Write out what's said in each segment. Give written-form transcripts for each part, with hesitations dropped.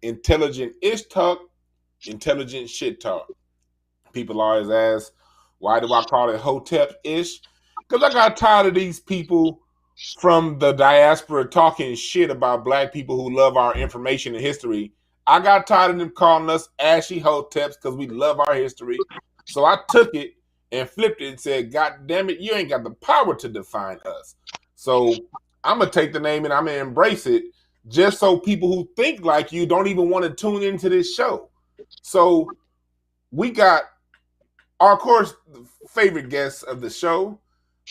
intelligent-ish talk, intelligent shit talk. People always ask, why do I call it Hotep-ish? Because I got tired of these people from the diaspora talking shit about black people who love our information and history. I got tired of them calling us ashy Hoteps because we love our history. So I took it and flipped it and said, God damn it, you ain't got the power to define us. So I'm going to take the name and I'm going to embrace it just so people who think like you don't even want to tune into this show. So we got our, of course, favorite guest of the show,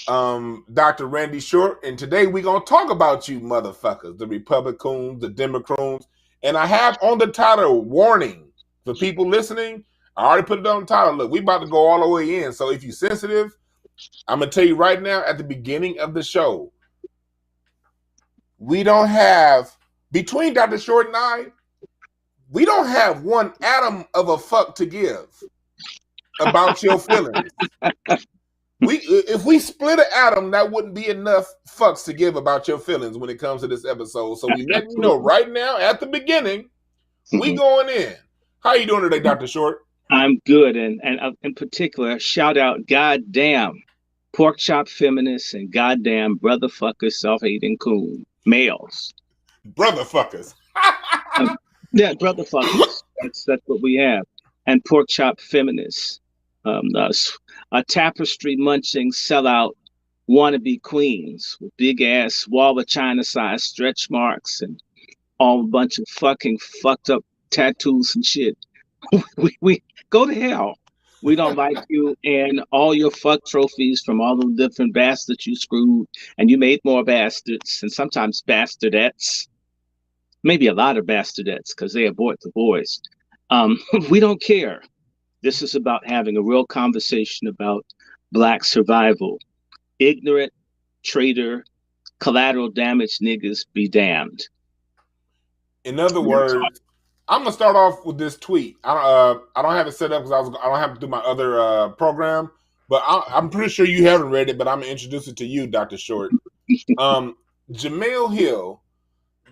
DrRandyShort, and today we're gonna talk about you motherfuckers, the Republicoons, the Democoons, and I have on the title warning for people listening. I already put it on the title. Look, we about to go all the way in, so if you're sensitive, I'm gonna tell you right now at the beginning of the show, we don't have, between Dr. Short and I, we don't have one atom of a fuck to give about your feelings. If we split an atom, that wouldn't be enough fucks to give about your feelings when it comes to this episode. So we let you know right now at the beginning, we going in. How you doing today, Dr. Short? I'm good, and in particular, shout out goddamn pork chop feminists and goddamn brotherfuckers, self-hating coon males. Brotherfuckers. Yeah, brotherfuckers. That's what we have. And pork chop feminists. A tapestry munching sellout wannabe queens with big ass wall of China size stretch marks and all a bunch of fucking fucked up tattoos and shit. we go to hell. We don't like you and all your fuck trophies from all the different bastards you screwed, and you made more bastards and sometimes bastardettes. Maybe a lot of bastardettes because they abort the boys. We don't care. This is about having a real conversation about Black survival. Ignorant, traitor, collateral damage niggas be damned. In other words, I'm gonna start off with this tweet. I don't have it set up because I don't have to do my other program, but I'm pretty sure you haven't read it. But I'm gonna introduce it to you, Dr. Short. Jemele Hill,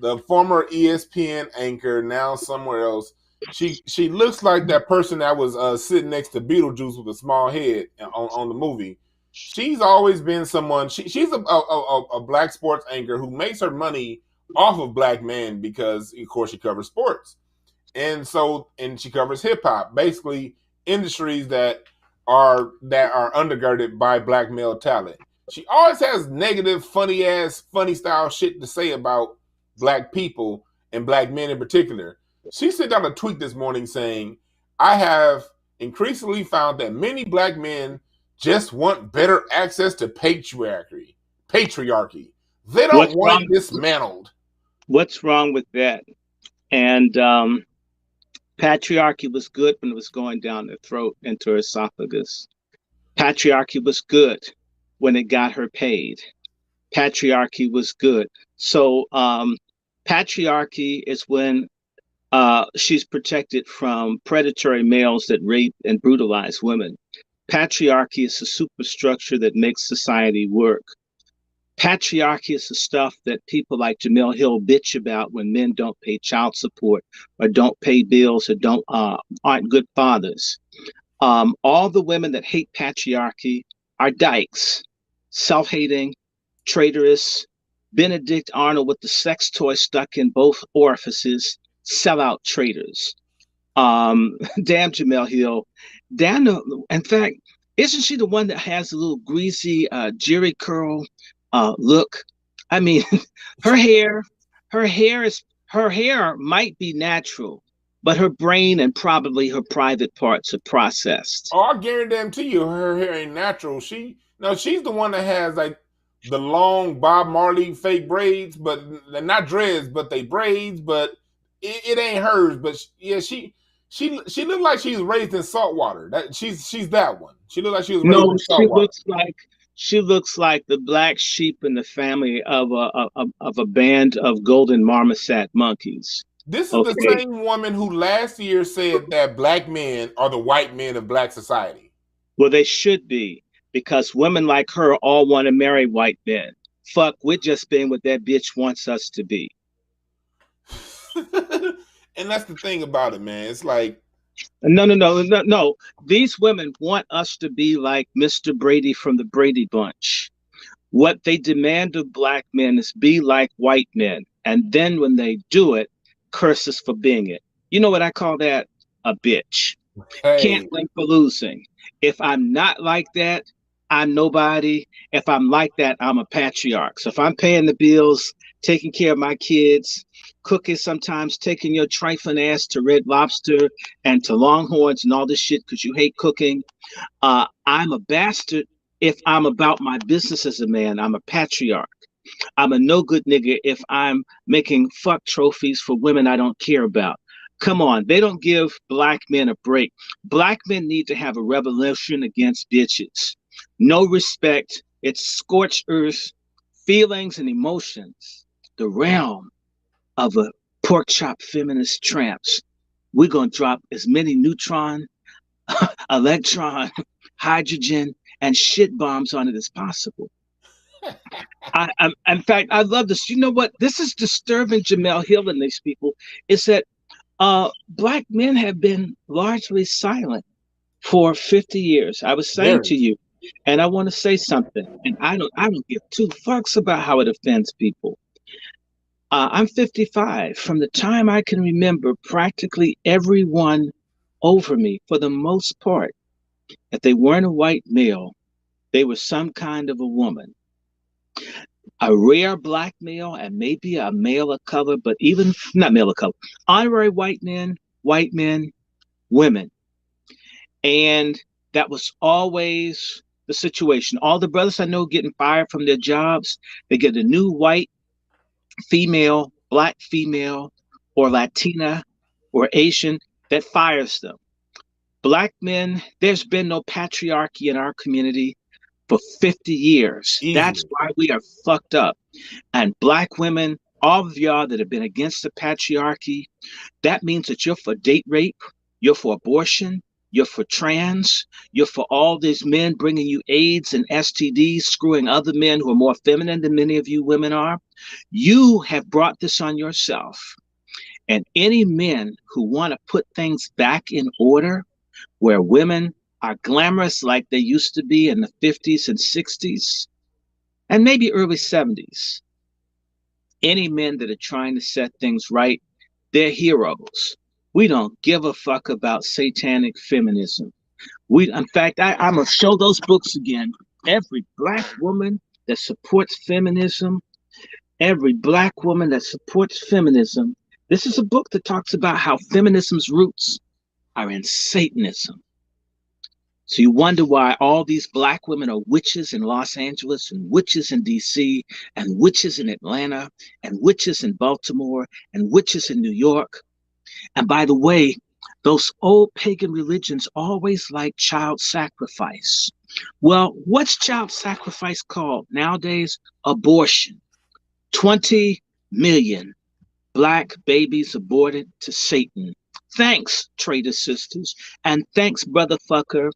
the former ESPN anchor, now somewhere else. She looks like that person that was sitting next to Beetlejuice with a small head on the movie. She's always been someone. She's a black sports anchor who makes her money off of black men because, of course, she covers sports, and she covers hip hop, basically industries that are undergirded by black male talent. She always has negative, funny style shit to say about black people and black men in particular. She sent out a tweet this morning saying, I have increasingly found that many black men just want better access to patriarchy. They don't want it dismantled. What's wrong with that? And patriarchy was good when it was going down her throat into her esophagus. Patriarchy was good when it got her paid. Patriarchy was good. So patriarchy is when she's protected from predatory males that rape and brutalize women. Patriarchy is the superstructure that makes society work. Patriarchy is the stuff that people like Jemele Hill bitch about when men don't pay child support or don't pay bills or aren't good fathers. All the women that hate patriarchy are dykes, self-hating, traitorous, Benedict Arnold with the sex toy stuck in both orifices, sellout traitors. Damn Jemele Hill. Damn, in fact, isn't she the one that has a little greasy jerry curl look? I mean, her hair might be natural, but her brain and probably her private parts are processed. Oh, I guarantee you her hair ain't natural. She's the one that has like the long Bob Marley fake braids, but they're not dreads, but they braids, but it ain't hers. But yeah, she looked like she was raised in salt water. She's that one. She looked like she was raised in salt water. She looks like the black sheep in the family of a band of golden marmoset monkeys. This is the same woman who last year said that black men are the white men of black society. Well, they should be, because women like her all want to marry white men. Fuck, we're just being what that bitch wants us to be. And that's the thing about it, man. It's like, No, no, no, no, no. These women want us to be like Mr. Brady from the Brady Bunch. What they demand of black men is be like white men. And then when they do it, curse us for being it. You know what I call that? A bitch. Can't hey, win for losing. If I'm not like that, I'm nobody. If I'm like that, I'm a patriarch. So if I'm paying the bills, taking care of my kids, cooking sometimes, taking your trifling ass to Red Lobster and to Longhorns and all this shit because you hate cooking, I'm a bastard. If I'm about my business as a man, I'm a patriarch. I'm a no good nigga if I'm making fuck trophies for women I don't care about. Come on, they don't give black men a break. Black men need to have a revolution against bitches. No respect. It's scorched earth, feelings and emotions, the realm of a pork chop feminist tramps. We're going to drop as many neutron, electron, hydrogen, and shit bombs on it as possible. In fact, I love this. You know what? This is disturbing, Jamel Hill and these people. Is that black men have been largely silent for 50 years. I was saying very. to you, and I want to say something, and I don't give two fucks about how it offends people. I'm 55. From the time I can remember, practically everyone over me, for the most part, if they weren't a white male, they were some kind of a woman. A rare black male and maybe a male of color, but even not male of color, honorary white men, women. And that was always the situation. All the brothers I know getting fired from their jobs, they get a new white female, black female, or Latina or Asian that fires them. Black men, there's been no patriarchy in our community for 50 years. That's Easily. why we are fucked up. And black women, all of y'all that have been against the patriarchy, that means that you're for date rape, you're for abortion, you're for trans, you're for all these men bringing you AIDS and STDs, screwing other men who are more feminine than many of you women are. You have brought this on yourself. And any men who want to put things back in order, where women are glamorous like they used to be in the 50s and 60s, and maybe early 70s, any men that are trying to set things right, they're heroes. We don't give a fuck about satanic feminism. In fact, I'm gonna show those books again. Every black woman that supports feminism, every black woman that supports feminism. This is a book that talks about how feminism's roots are in Satanism. So you wonder why all these black women are witches in Los Angeles and witches in DC and witches in Atlanta and witches in Baltimore and witches in New York. And by the way, those old pagan religions always like child sacrifice. Well, what's child sacrifice called nowadays? Abortion. 20 million black babies aborted to Satan. Thanks, traitor sisters, and thanks, brother fucker,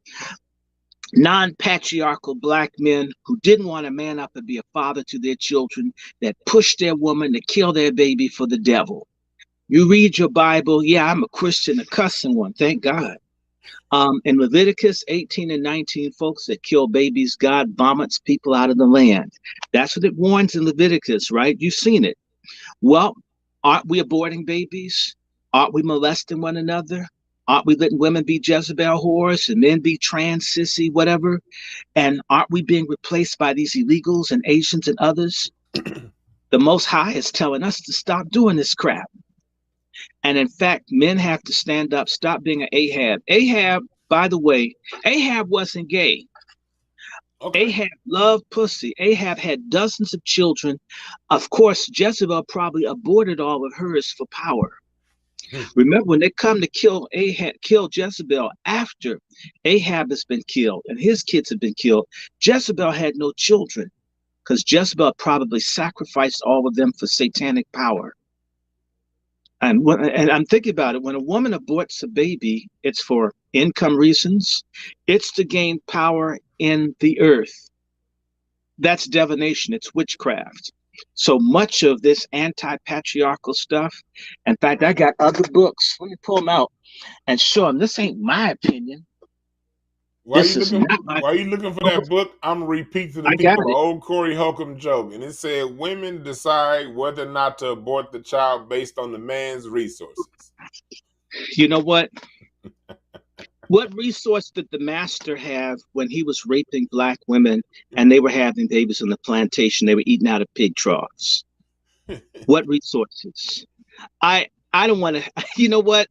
non-patriarchal black men who didn't want to man up and be a father to their children, that pushed their woman to kill their baby for the devil. You read your Bible. Yeah, I'm a Christian, a cussing one, thank God. In Leviticus 18 and 19, folks, that kill babies, God vomits people out of the land. That's what it warns in Leviticus, right? You've seen it. Well, aren't we aborting babies? Aren't we molesting one another? Aren't we letting women be Jezebel whores and men be trans, sissy, whatever? And aren't we being replaced by these illegals and Asians and others? The Most High is telling us to stop doing this crap. And in fact, men have to stand up, stop being an Ahab. Ahab, by the way, Ahab wasn't gay. Okay. Ahab loved pussy. Ahab had dozens of children. Of course, Jezebel probably aborted all of hers for power. Remember, when they come to kill Ahab, kill Jezebel after Ahab has been killed and his kids have been killed, Jezebel had no children because Jezebel probably sacrificed all of them for satanic power. And I'm thinking about it. When a woman aborts a baby, it's for income reasons. It's to gain power in the earth. That's divination. It's witchcraft. So much of this anti-patriarchal stuff. In fact, I got other books. Let me pull them out and show them. This ain't my opinion. This is not my. While you looking for that book, I'm gonna repeat to the I got people an it. old Corey Holcomb joke, and it said, "Women decide whether or not to abort the child based on the man's resources." You know what? What resource did the master have when he was raping black women and they were having babies on the plantation? They were eating out of pig troughs. What resources? I don't want to. You know what?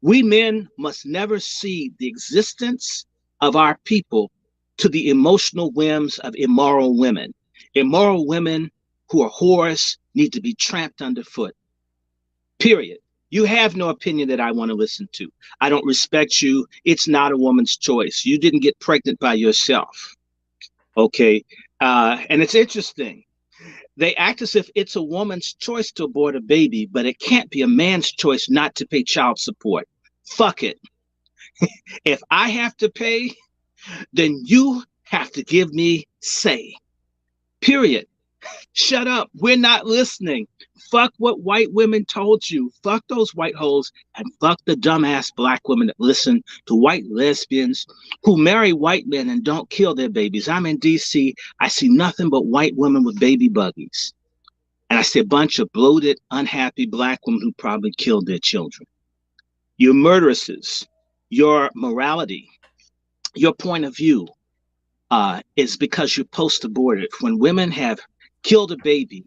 We men must never cede the existence of our people to the emotional whims of immoral women. Immoral women who are whores need to be tramped underfoot. Period. You have no opinion that I want to listen to. I don't respect you. It's not a woman's choice. You didn't get pregnant by yourself. Okay. And it's interesting. They act as if it's a woman's choice to abort a baby, but it can't be a man's choice not to pay child support. Fuck it. If I have to pay, then you have to give me say. Period. Shut up. We're not listening. Fuck what white women told you. Fuck those white hoes and fuck the dumbass black women that listen to white lesbians who marry white men and don't kill their babies. I'm in DC. I see nothing but white women with baby buggies. And I see a bunch of bloated, unhappy black women who probably killed their children. Your murderesses, your morality, your point of view is because you're post-abortive. When women have killed a baby,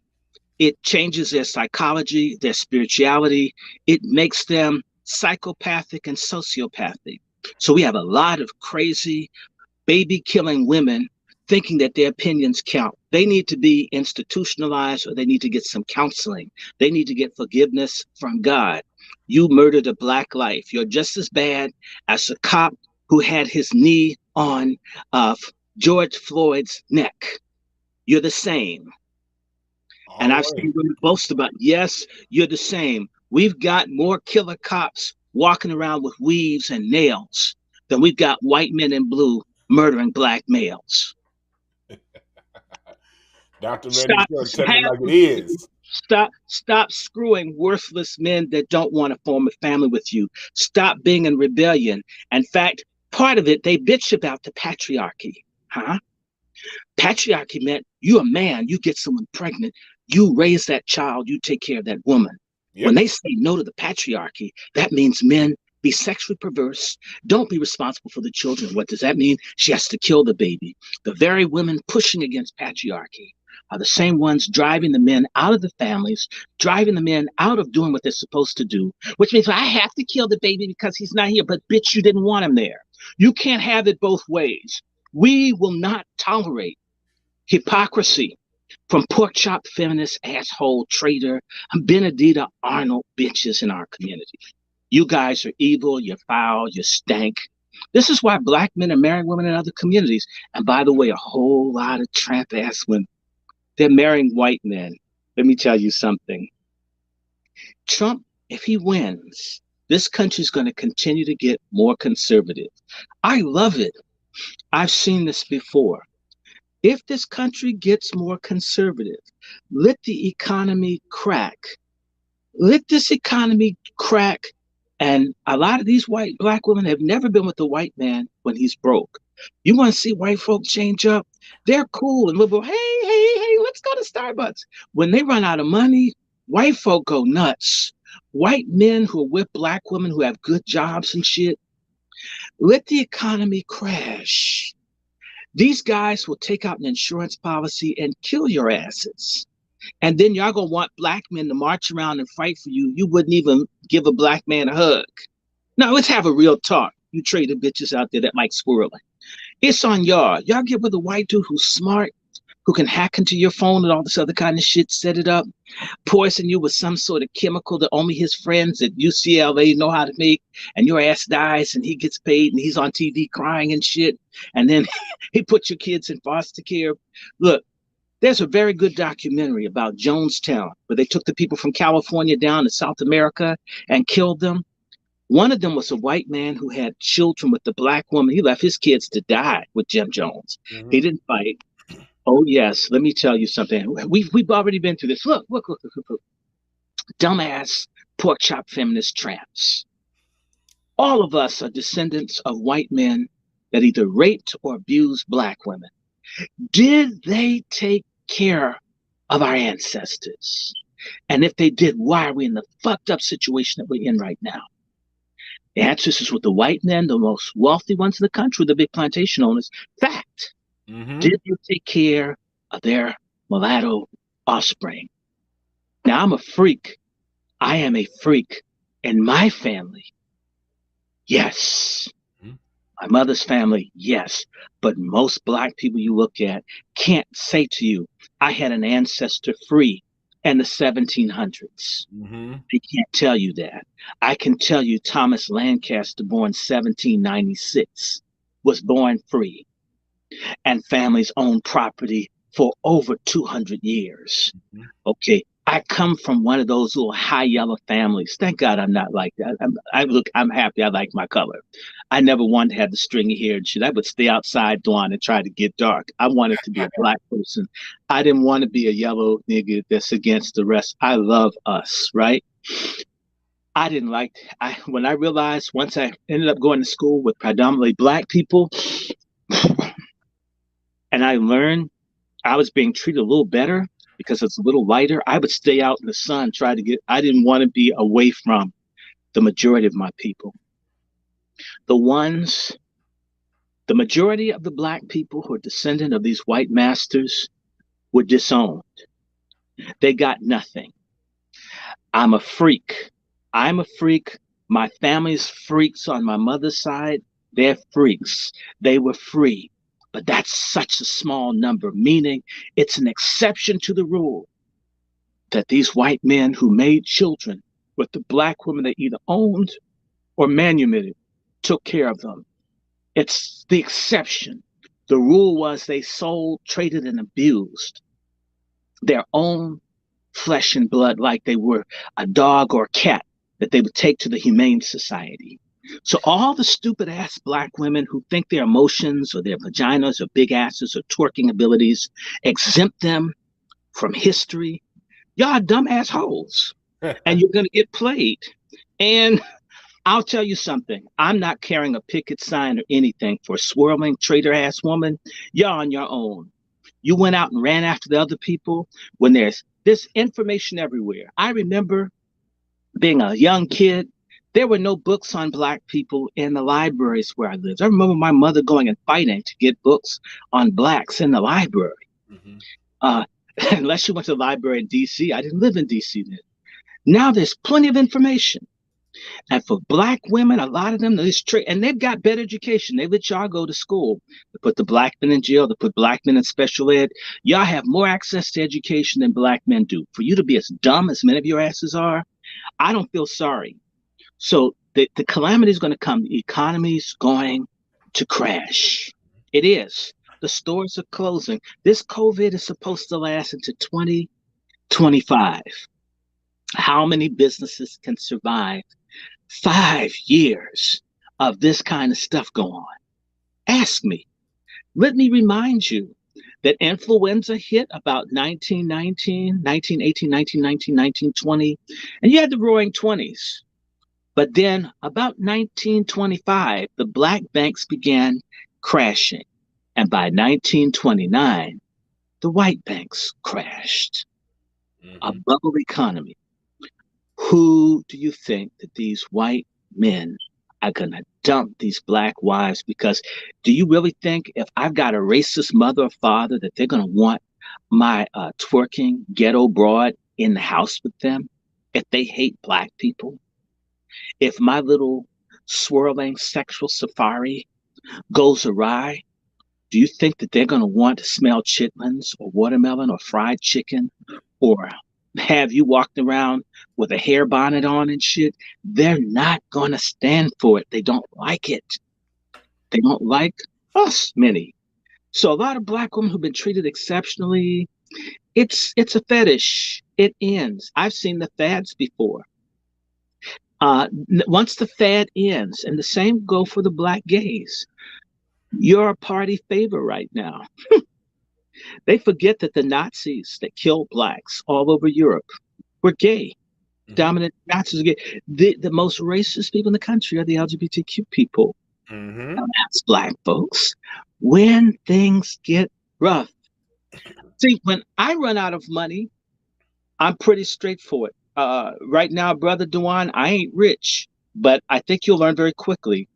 it changes their psychology, their spirituality. It makes them psychopathic and sociopathic. So we have a lot of crazy baby-killing women thinking that their opinions count. They need to be institutionalized or they need to get some counseling. They need to get forgiveness from God. You murdered a black life. You're just as bad as a cop who had his knee on George Floyd's neck. You're the same. And I've seen women boast about, yes, you're the same. We've got more killer cops walking around with weaves and nails than we've got white men in blue murdering black males. Dr. Randy Short, tell it like it is. Stop screwing worthless men that don't want to form a family with you. Stop being in rebellion. In fact, part of it, they bitch about the patriarchy. Huh? Patriarchy meant you a man, you get someone pregnant, you raise that child, you take care of that woman. Yep. When they say no to the patriarchy, that means men be sexually perverse, don't be responsible for the children. What does that mean? She has to kill the baby. The very women pushing against patriarchy are the same ones driving the men out of the families, driving the men out of doing what they're supposed to do, which means I have to kill the baby because he's not here. But bitch, you didn't want him there. You can't have it both ways. We will not tolerate hypocrisy from pork chop feminist asshole traitor Benedita Arnold bitches in our community. You guys are evil, you're foul, you stank. This is why black men are marrying women in other communities. And by the way, a whole lot of tramp ass women, they're marrying white men. Let me tell you something. Trump, if he wins, this country's going to continue to get more conservative. I love it. I've seen this before. If this country gets more conservative, let the economy crack. Let this economy crack. And a lot of these black women have never been with a white man when he's broke. You want to see white folk change up? They're cool and liberal. Hey, let's go to Starbucks. When they run out of money, white folk go nuts. White men who are with black women who have good jobs and shit, let the economy crash. These guys will take out an insurance policy and kill your asses. And then y'all gonna want black men to march around and fight for you. You wouldn't even give a black man a hug. Now let's have a real talk. You traitor bitches out there that like swirling. It's on y'all. Y'all get with a white dude who's smart, who can hack into your phone and all this other kind of shit, set it up, poison you with some sort of chemical that only his friends at UCLA know how to make, and your ass dies and he gets paid and he's on TV crying and shit. And then he puts your kids in foster care. Look, there's a very good documentary about Jonestown where they took the people from California down to South America and killed them. One of them was a white man who had children with the black woman. He left his kids to die with Jim Jones. Mm-hmm. He didn't fight. Oh yes, let me tell you something. We've already been through this. Look. Dumbass pork chop feminist tramps. All of us are descendants of white men that either raped or abused black women. Did they take care of our ancestors? And if they did, why are we in the fucked up situation that we're in right now? The answer is with the white men, the most wealthy ones in the country, the big plantation owners. Fact. Mm-hmm. Did they take care of their mulatto offspring? Now I'm a freak. I am a freak. In my family, yes. Mm-hmm. My mother's family, yes. But most black people you look at can't say to you, I had an ancestor free in the 1700s. Mm-hmm. They can't tell you that. I can tell you Thomas Lancaster, born 1796, was born free and families owned property for over 200 years. Mm-hmm. Okay. I come from one of those little high yellow families. Thank God I'm not like that. I'm happy. I like my color. I never wanted to have the stringy hair and shit. I would stay outside dawn and try to get dark. I wanted to be a black person. I didn't want to be a yellow nigga that's against the rest. I love us, right? I didn't like. I when I realized once I ended up going to school with predominantly black people, and I learned I was being treated a little better because it's a little lighter. I would stay out in the sun, try to get. I didn't want to be away from the majority of my people. The ones, the majority of the black people who are descendant of these white masters were disowned. They got nothing. I'm a freak. I'm a freak. My family's freaks on my mother's side. They're freaks. They were free. But that's such a small number, meaning it's an exception to the rule that these white men who made children with the black women they either owned or manumitted took care of them. It's the exception. The rule was they sold, traded, and abused their own flesh and blood like they were a dog or a cat that they would take to the Humane Society. So all the stupid ass black women who think their emotions or their vaginas or big asses or twerking abilities exempt them from history, y'all dumb assholes. And you're going to get played. And I'll tell you something. I'm not carrying a picket sign or anything for a swirling traitor ass woman. You're on your own. You went out and ran after the other people when there's this information everywhere. I remember being a young kid. There were no books on black people in the libraries where I lived. I remember my mother going and fighting to get books on blacks in the library. Mm-hmm. Uh, unless you went to the library in DC. I didn't live in DC then. Now there's plenty of information. And for black women, a lot of them, and they've got better education. They let y'all go to school. They put the black men in jail. They put black men in special ed. Y'all have more access to education than black men do. For you to be as dumb as many of your asses are, I don't feel sorry. So the calamity is going to come. The economy's going to crash. It is. The stores are closing. This COVID is supposed to last into 2025. How many businesses can survive 5 years of this kind of stuff go on? Ask me. Let me remind you that influenza hit about 1919, 1918, 1919, 1920, and you had the roaring 20s. But then about 1925, the black banks began crashing. And by 1929, the white banks crashed. Mm-hmm. A bubble economy. Who do you think that these white men are going to dump these black wives? Because do you really think if I've got a racist mother or father that they're going to want my twerking ghetto broad in the house with them if they hate black people? If my little swirling sexual safari goes awry, do you think that they're going to want to smell chitlins or watermelon or fried chicken or have you walked around with a hair bonnet on and shit? They're not going to stand for it. They don't like it. They don't like us, many. So a lot of black women who've been treated exceptionally, it's a fetish. It ends. I've seen the fads before. Once the fad ends, and the same go for the black gays, you're a party favor right now. They forget that the Nazis that killed blacks all over Europe were gay. Mm-hmm. Dominant Nazis are gay. The most racist people in the country are the LGBTQ people. Mm-hmm. Now, that's black folks. When things get rough. See, when I run out of money, I'm pretty straightforward. Right now, brother Dewan, I ain't rich, but I think you'll learn very quickly.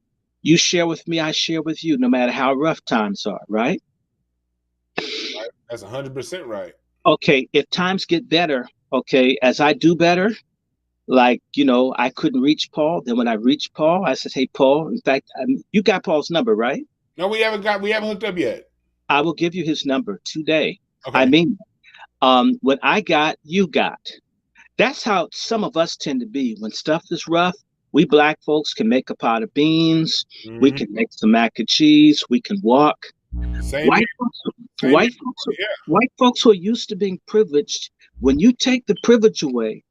You share with me, I share with you, no matter how rough times are, right? Right. That's 100% right. Okay, if times get better, okay, as I do better, like, I couldn't reach Paul. Then when I reached Paul, I said, hey, Paul, in fact, you got Paul's number, right? No, we haven't hooked up yet. I will give you his number today. I Okay. mean, what I got, you got. That's how some of us tend to be. When stuff is rough, we black folks can make a pot of beans. We Mm-hmm. can make some mac and cheese. We can walk. Same here. White folks, Same here. Yeah. white folks who are used to being privileged, when you take the privilege away,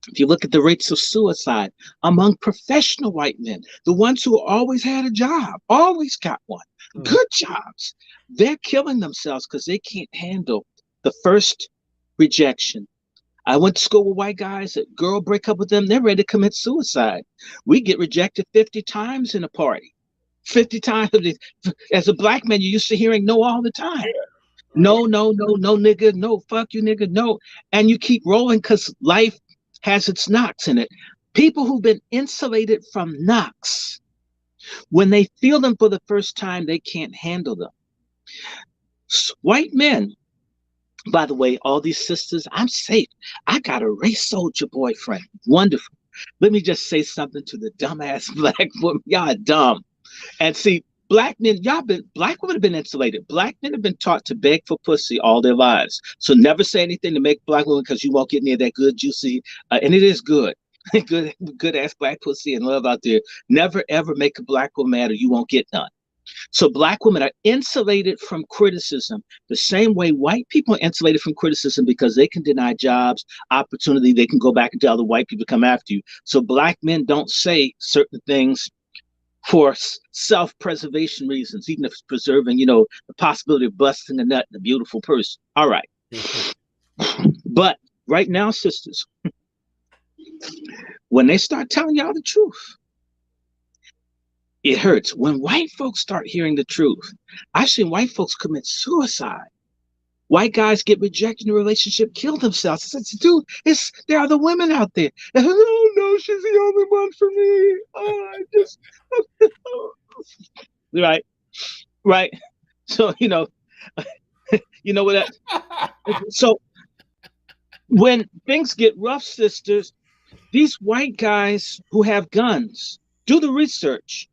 if you look at the rates of suicide among professional white men, the ones who always had a job, always got one, Mm-hmm. good jobs, they're killing themselves because they can't handle the first rejection. I went to school with white guys. A girl break up with them, they're ready to commit suicide. We get rejected 50 times in a party. 50 times. As a black man, you're used to hearing no all the time. Right. No, no, no, no, nigga. No, fuck you, nigga. No. And you keep rolling because life has its knocks in it. People who've been insulated from knocks, when they feel them for the first time, they can't handle them. White men, by the way, all these sisters, I'm safe. I got a race soldier boyfriend. Wonderful. Let me just say something to the dumbass black woman. Y'all are dumb. And see, black women have been insulated. Black men have been taught to beg for pussy all their lives. So never say anything to make black women because you won't get near that good, juicy, and it is good. Good ass black pussy and love out there. Never ever make a black woman mad or you won't get none. So black women are insulated from criticism the same way white people are insulated from criticism because they can deny jobs, opportunity. They can go back and tell the white people to come after you. So black men don't say certain things for self-preservation reasons, even if it's preserving, the possibility of busting a nut in a beautiful person. All right. But right now, sisters, when they start telling y'all the truth, it hurts. When white folks start hearing the truth, I've seen white folks commit suicide. White guys get rejected in a relationship, kill themselves. I said, dude, there are the women out there. Oh no, she's the only one for me. Oh, I just right, right. So you know what that. So when things get rough, sisters, these white guys who have guns, do the research.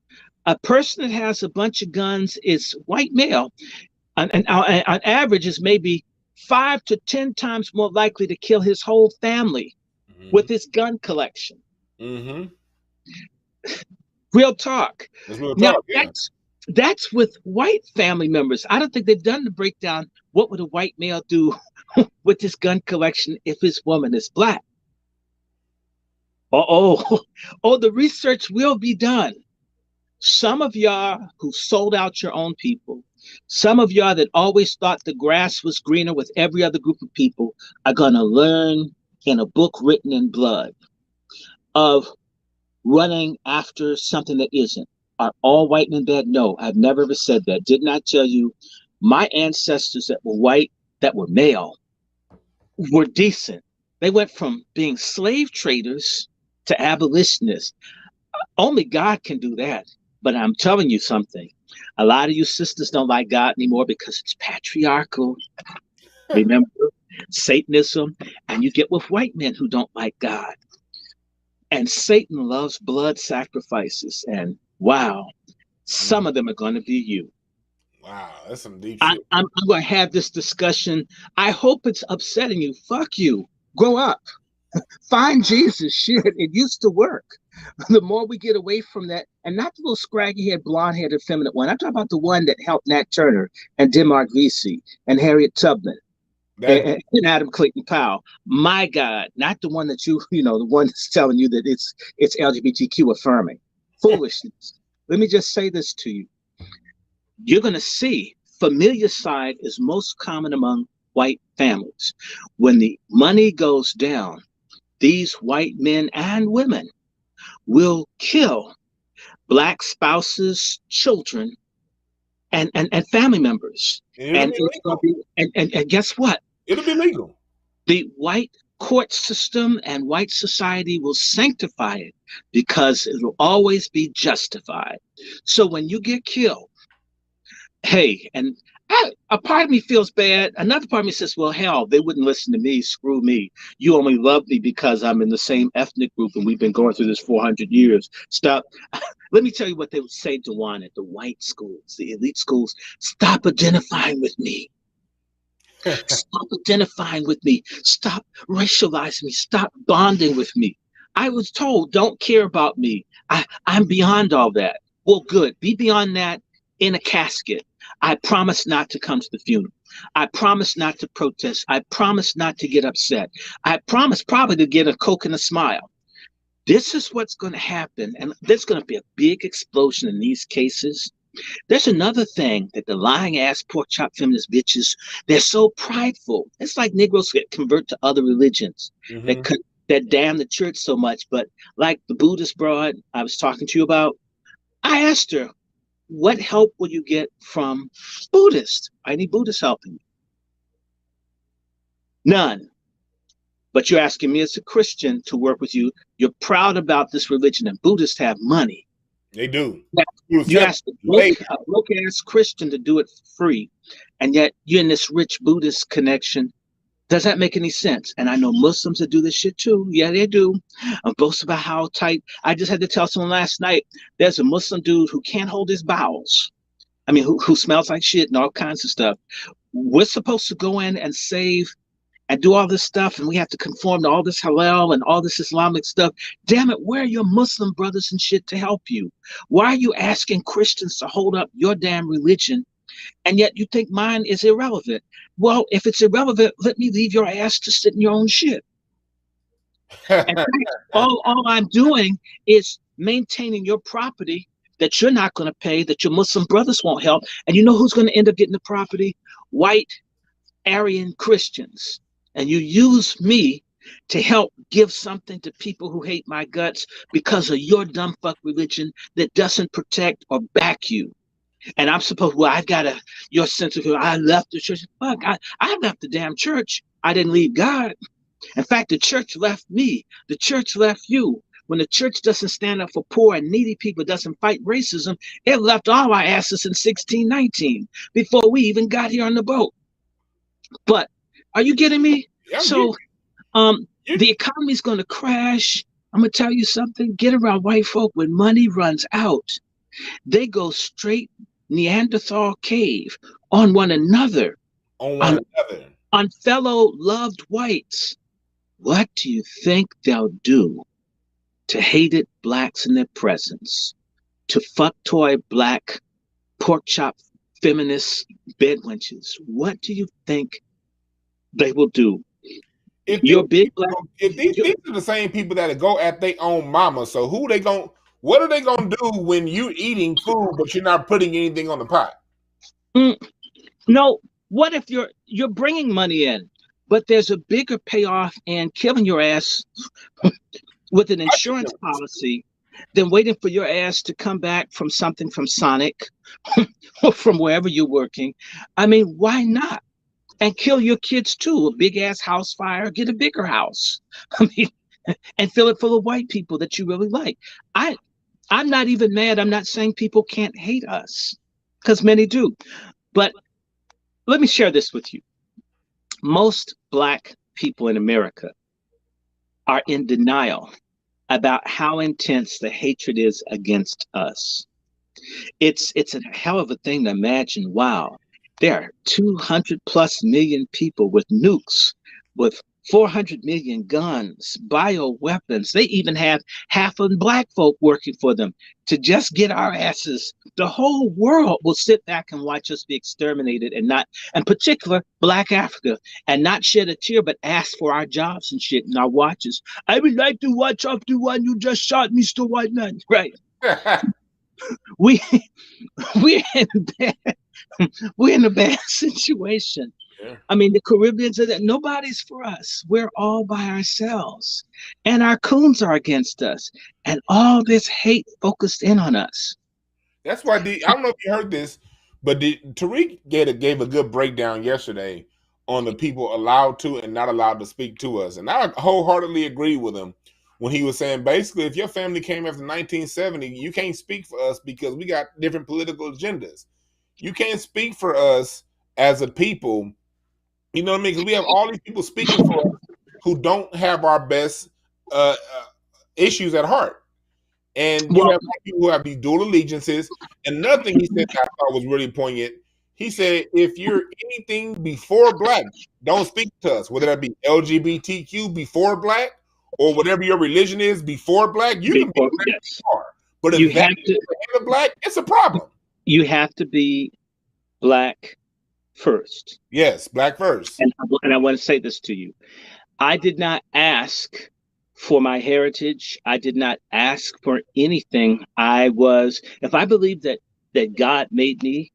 A person that has a bunch of guns is white male. On average is maybe 5 to 10 times more likely to kill his whole family with his gun collection. Mm-hmm. Real talk. That's real Now talk. Yeah. that's with white family members. I don't think they've done the breakdown. What would a white male do with his gun collection if his woman is black? Oh, the research will be done. Some of y'all who sold out your own people, some of y'all that always thought the grass was greener with every other group of people are going to learn in a book written in blood of running after something that isn't. Are all white men bad? No, I've never ever said that. Didn't I tell you my ancestors that were white, that were male, were decent? They went from being slave traders to abolitionists. Only God can do that. But I'm telling you something. A lot of you sisters don't like God anymore because it's patriarchal. Remember, Satanism. And you get with white men who don't like God. And Satan loves blood sacrifices. And wow, some of them are going to be you. Wow, that's some deep shit. I'm going to have this discussion. I hope it's upsetting you. Fuck you. Grow up. Find Jesus. Shit, it used to work. The more we get away from that, and not the little scraggy haired, blonde haired, effeminate one. I'm talking about the one that helped Nat Turner and Denmark Vesey and Harriet Tubman and Adam Clayton Powell. My God, not the one that the one that's telling you that it's LGBTQ affirming. Foolishness. Let me just say this to you. You're going to see familicide is most common among white families. When the money goes down, these white men and women will kill black spouses, children, and family members. And it'll And be it's going to legal. be, and guess what? It'll be legal. The white court system and white society will sanctify it because it will always be justified. So when you get killed, hey, and a part of me feels bad. Another part of me says, well, hell, they wouldn't listen to me. Screw me. You only love me because I'm in the same ethnic group and we've been going through this 400 years. Stop. Let me tell you what they would say, Dewan, at the white schools, the elite schools. Stop identifying with me. Stop identifying with me. Stop racializing me. Stop bonding with me. I was told, don't care about me. I'm beyond all that. Well, good. Be beyond that in a casket. I promise not to come to the funeral. I promise not to protest. I promise not to get upset. I promise probably to get a Coke and a smile. This is what's going to happen. And there's going to be a big explosion in these cases. There's another thing that the lying ass pork chop feminist bitches, they're so prideful. It's like Negroes get convert to other religions that damn the church so much. But like the Buddhist broad I was talking to you about, I asked her, what help will you get from Buddhists? I need Buddhists helping me. None. But you're asking me as a Christian to work with you. You're proud about this religion, and Buddhists have money. They do. You ask a broke ass Christian to do it for free, and yet you're in this rich Buddhist connection. Does that make any sense? And I know Muslims that do this shit too. Yeah, they do. Boast about how tight. I just had to tell someone last night, there's a Muslim dude who can't hold his bowels. I mean, who smells like shit and all kinds of stuff. We're supposed to go in and save and do all this stuff, and we have to conform to all this halal and all this Islamic stuff. Damn it, where are your Muslim brothers and shit to help you? Why are you asking Christians to hold up your damn religion, and yet you think mine is irrelevant? Well, if it's irrelevant, let me leave your ass to sit in your own shit. And all I'm doing is maintaining your property that you're not going to pay, that your Muslim brothers won't help. And you know who's going to end up getting the property? White Aryan Christians. And you use me to help give something to people who hate my guts because of your dumb fuck religion that doesn't protect or back you. And I'm supposed, well, I've got your sense of, I left the church. Fuck, I left the damn church. I didn't leave God. In fact, the church left me. The church left you. When the church doesn't stand up for poor and needy people, doesn't fight racism, it left all our asses in 1619 before we even got here on the boat. But are you getting me? Yeah, so the economy's going to crash. I'm going to tell you something. Get around white folk when money runs out. They go straight Neanderthal cave on one another. On fellow loved whites. What do you think they'll do to hated blacks in their presence? To fuck toy black pork chop feminist bedwenches? What do you think they will do? If these are the same people that go at their own mama, so what are they gonna do when you're eating food but you're not putting anything on the pot? No, what if you're bringing money in, but there's a bigger payoff in killing your ass with an insurance policy than waiting for your ass to come back from something from Sonic or from wherever you're working. I mean, why not? And kill your kids too. A big ass house fire, get a bigger house. I mean, and fill it full of white people that you really like. I'm not even mad. I'm not saying people can't hate us, because many do. But let me share this with you. Most black people in America are in denial about how intense the hatred is against us. It's a hell of a thing to imagine. Wow. There are 200 plus million people with nukes, with 400 million guns, bioweapons. They even have half of black folk working for them to just get our asses. The whole world will sit back and watch us be exterminated, and not, in particular, Black Africa, and not shed a tear, but ask for our jobs and shit and our watches. I would like to watch off the one you just shot, Mr. White Man. Right. we're in bed. We're in a bad situation. Yeah. I mean, the Caribbeans are that nobody's for us. We're all by ourselves. And our coons are against us. And all this hate focused in on us. That's why I don't know if you heard this, but Tariq gave a good breakdown yesterday on the people allowed to and not allowed to speak to us. And I wholeheartedly agree with him when he was saying basically if your family came after 1970, you can't speak for us because we got different political agendas. You can't speak for us as a people. You know what I mean? Because we have all these people speaking for us who don't have our best issues at heart. And you Well, have people who have these dual allegiances. And another thing he said that I thought was really poignant. He said, if you're anything before black, don't speak to us, whether that be LGBTQ before black or whatever your religion is before black, you can be before, whatever yes, you are. But you if that's have to the end of black, it's a problem. you have to be black first. Yes, black first. And I want to say this to you. I did not ask for my heritage. I did not ask for anything. If I believe that God made me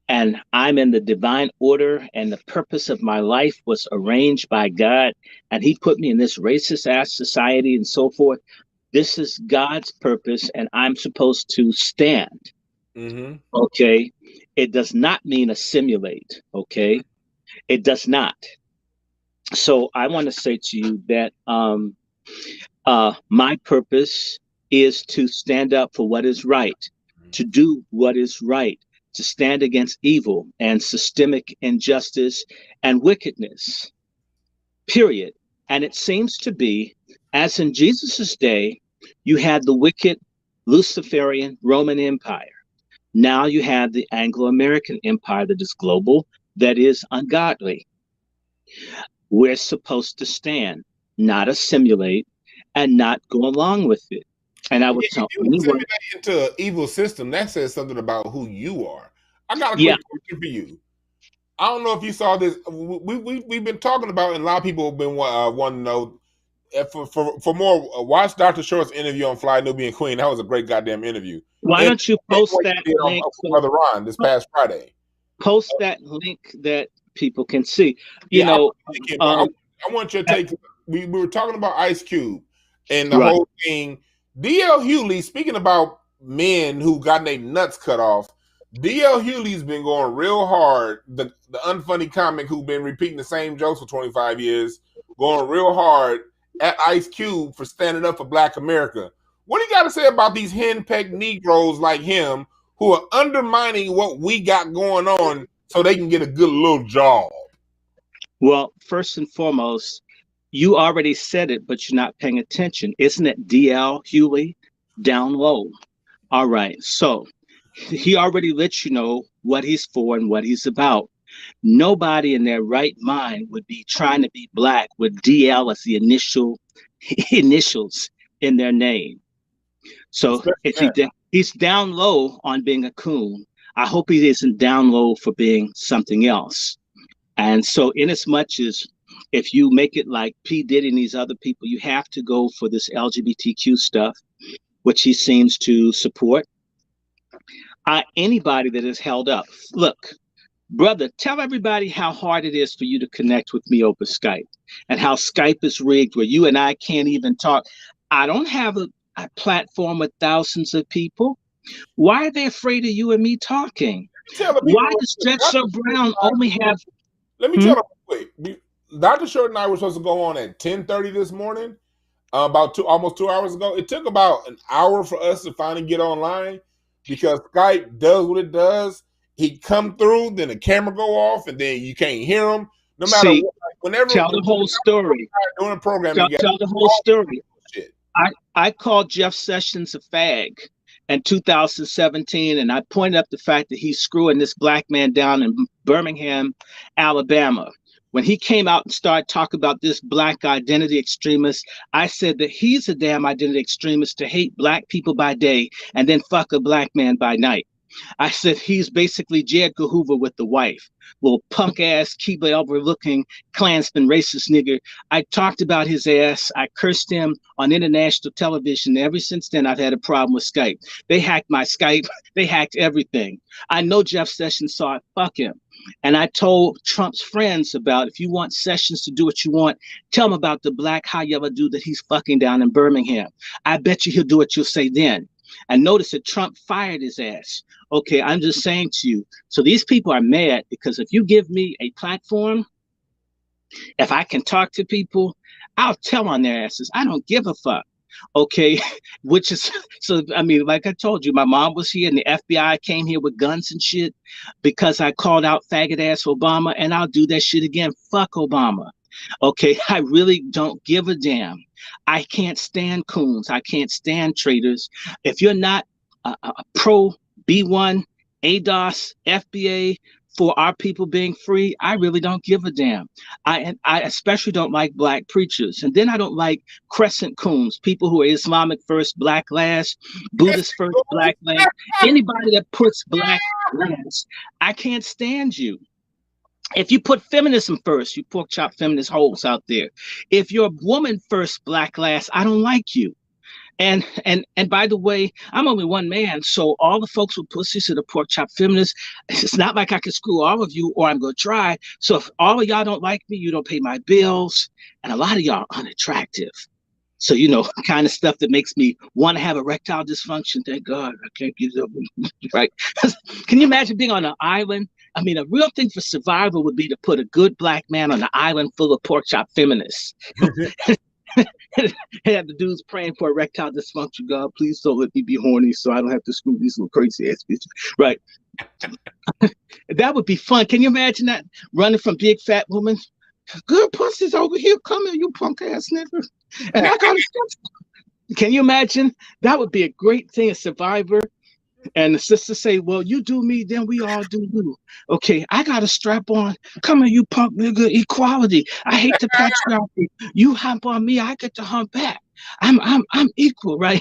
and I'm in the divine order and the purpose of my life was arranged by God and he put me in this racist ass society and so forth, this is God's purpose and I'm supposed to stand. Mm-hmm. Okay. It does not mean assimilate. Okay. It does not. So I want to say to you that my purpose is to stand up for what is right, to do what is right, to stand against evil and systemic injustice and wickedness, period. And it seems to be, as in Jesus's day, you had the wicked Luciferian Roman Empire. Now you have the Anglo-American Empire that is global, that is ungodly. We're supposed to stand, not assimilate, and not go along with it. And I would If tell you anyone, assimilate into an evil system, that says something about who you are. I got a yeah, quick question for you. I don't know if you saw this. We've been talking about, and a lot of people have been wanting to know. For more, watch DrRandyShort's interview on Fly Nubian Queen. That was a great goddamn interview. why And don't you post what that you did link? on Brother Ron this past Friday. Post that link that people can see. You Yeah, know, I want your take. We were talking about Ice Cube and the right. whole thing. D.L. Hewley, speaking about men who got their nuts cut off, D.L. Hewley's been going real hard. The unfunny comic who been repeating the same jokes for 25 years, going real hard at Ice Cube for standing up for Black America. What do you got to say about these henpecked Negroes like him who are undermining what we got going on so they can get a good little job? Well, first and foremost, you already said it, but you're not paying attention. Isn't it DL Hewley down low? All right. So he already let you know what he's for and what he's about. Nobody in their right mind would be trying to be black with DL as the initials in their name. So if he's down low on being a coon, I hope he isn't down low for being something else. And so, in as much as if you make it like P. Diddy and these other people, you have to go for this LGBTQ stuff, which he seems to support. Anybody that is held up, look, brother, tell everybody how hard it is for you to connect with me over Skype and how Skype is rigged where you and I can't even talk. I don't have a platform with thousands of people. Why are they afraid of you and me talking? Why does Jetso Brown only have... Let me tell them quick. DrRandyShort and I were supposed to go on at 10:30 this morning, almost 2 hours ago. It took about an hour for us to finally get online because Skype does what it does. He come through, then the camera go off, and then you can't hear him. No matter what, whenever tell the whole story. Doing a program, tell the whole story. I called Jeff Sessions a fag in 2017, and I pointed up the fact that he's screwing this black man down in Birmingham, Alabama. When he came out and started talking about this black identity extremist, I said that he's a damn identity extremist to hate black people by day and then fuck a black man by night. I said he's basically J. Edgar Hoover with the wife. Little punk ass, Cuba Elber looking Klansman racist nigger. I talked about his ass. I cursed him on international television. Ever since then, I've had a problem with Skype. They hacked my Skype. They hacked everything. I know Jeff Sessions saw it. Fuck him. And I told Trump's friends about, if you want Sessions to do what you want, tell him about the black high-level dude that he's fucking down in Birmingham. I bet you he'll do what you'll say then. And notice that Trump fired his ass. Okay, I'm just saying to you. So these people are mad because if you give me a platform, if I can talk to people, I'll tell on their asses. I don't give a fuck. Okay, which is, so I mean, like I told you, my mom was here and the FBI came here with guns and shit because I called out faggot ass Obama, and I'll do that shit again. Fuck Obama. Okay, I really don't give a damn. I can't stand coons. I can't stand traitors. If you're not a pro B1, ADOS, FBA for our people being free, I really don't give a damn. I especially don't like black preachers. And then I don't like crescent coons, people who are Islamic first, black last, Buddhist first, black last. Anybody that puts black last, I can't stand you. If you put feminism first, you pork chop feminist holes out there. If you're a woman first, black last, I don't like you. And by the way, I'm only one man, so all the folks with pussies are the pork chop feminists. It's not like I can screw all of you, or I'm gonna try. So if all of y'all don't like me, you don't pay my bills, and a lot of y'all are unattractive. So you know, kind of stuff that makes me want to have erectile dysfunction. Thank God I can't get up. Right? Can you imagine being on an island? I mean, a real thing for survival would be to put a good black man on an island full of pork chop feminists. Have the dudes praying for erectile dysfunction. God, please don't let me be horny so I don't have to screw these little crazy ass bitches. Right. That would be fun. Can you imagine that? Running from big fat woman? Good pussy's over here. Come here, you punk ass nigga. And I got to. Can you imagine? That would be a great thing, a survivor. And the sister say, well, you do me, then we all do you. Okay, I got a strap on. Come here, you punk nigga. Equality. I hate the patriarchy. You hump on me, I get to hump back. I'm equal, right?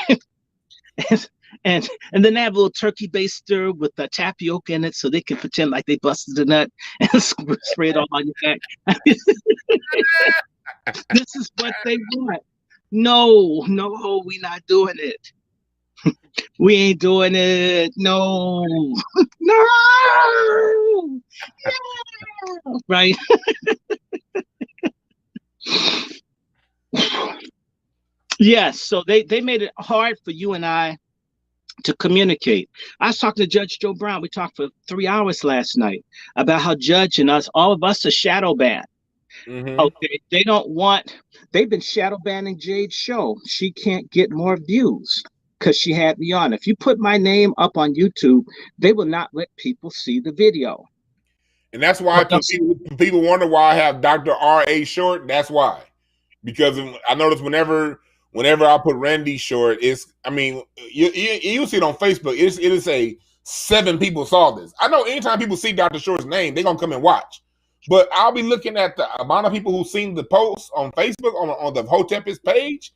and then they have a little turkey baster with the tapioca in it so they can pretend like they busted a nut and spray it all on your back. This is what they want. No, we not doing it. We ain't doing it. No. No. Right. Yes. So they made it hard for you and I to communicate. I was talking to Judge Joe Brown. We talked for 3 hours last night about how Judge and us, all of us, are shadow banned. Mm-hmm. Okay. They've been shadow banning Jade's show. She can't get more views because she had me on. If you put my name up on YouTube, they will not let people see the video. And that's why people wonder why I have Dr. R.A. Short. That's why. Because I notice whenever I put Randy Short, it's, I mean, you see it on Facebook, it'll say 7 people saw this. I know anytime people see Dr. Short's name, they're going to come and watch. But I'll be looking at the amount of people who've seen the post on Facebook, on the Hotep's page.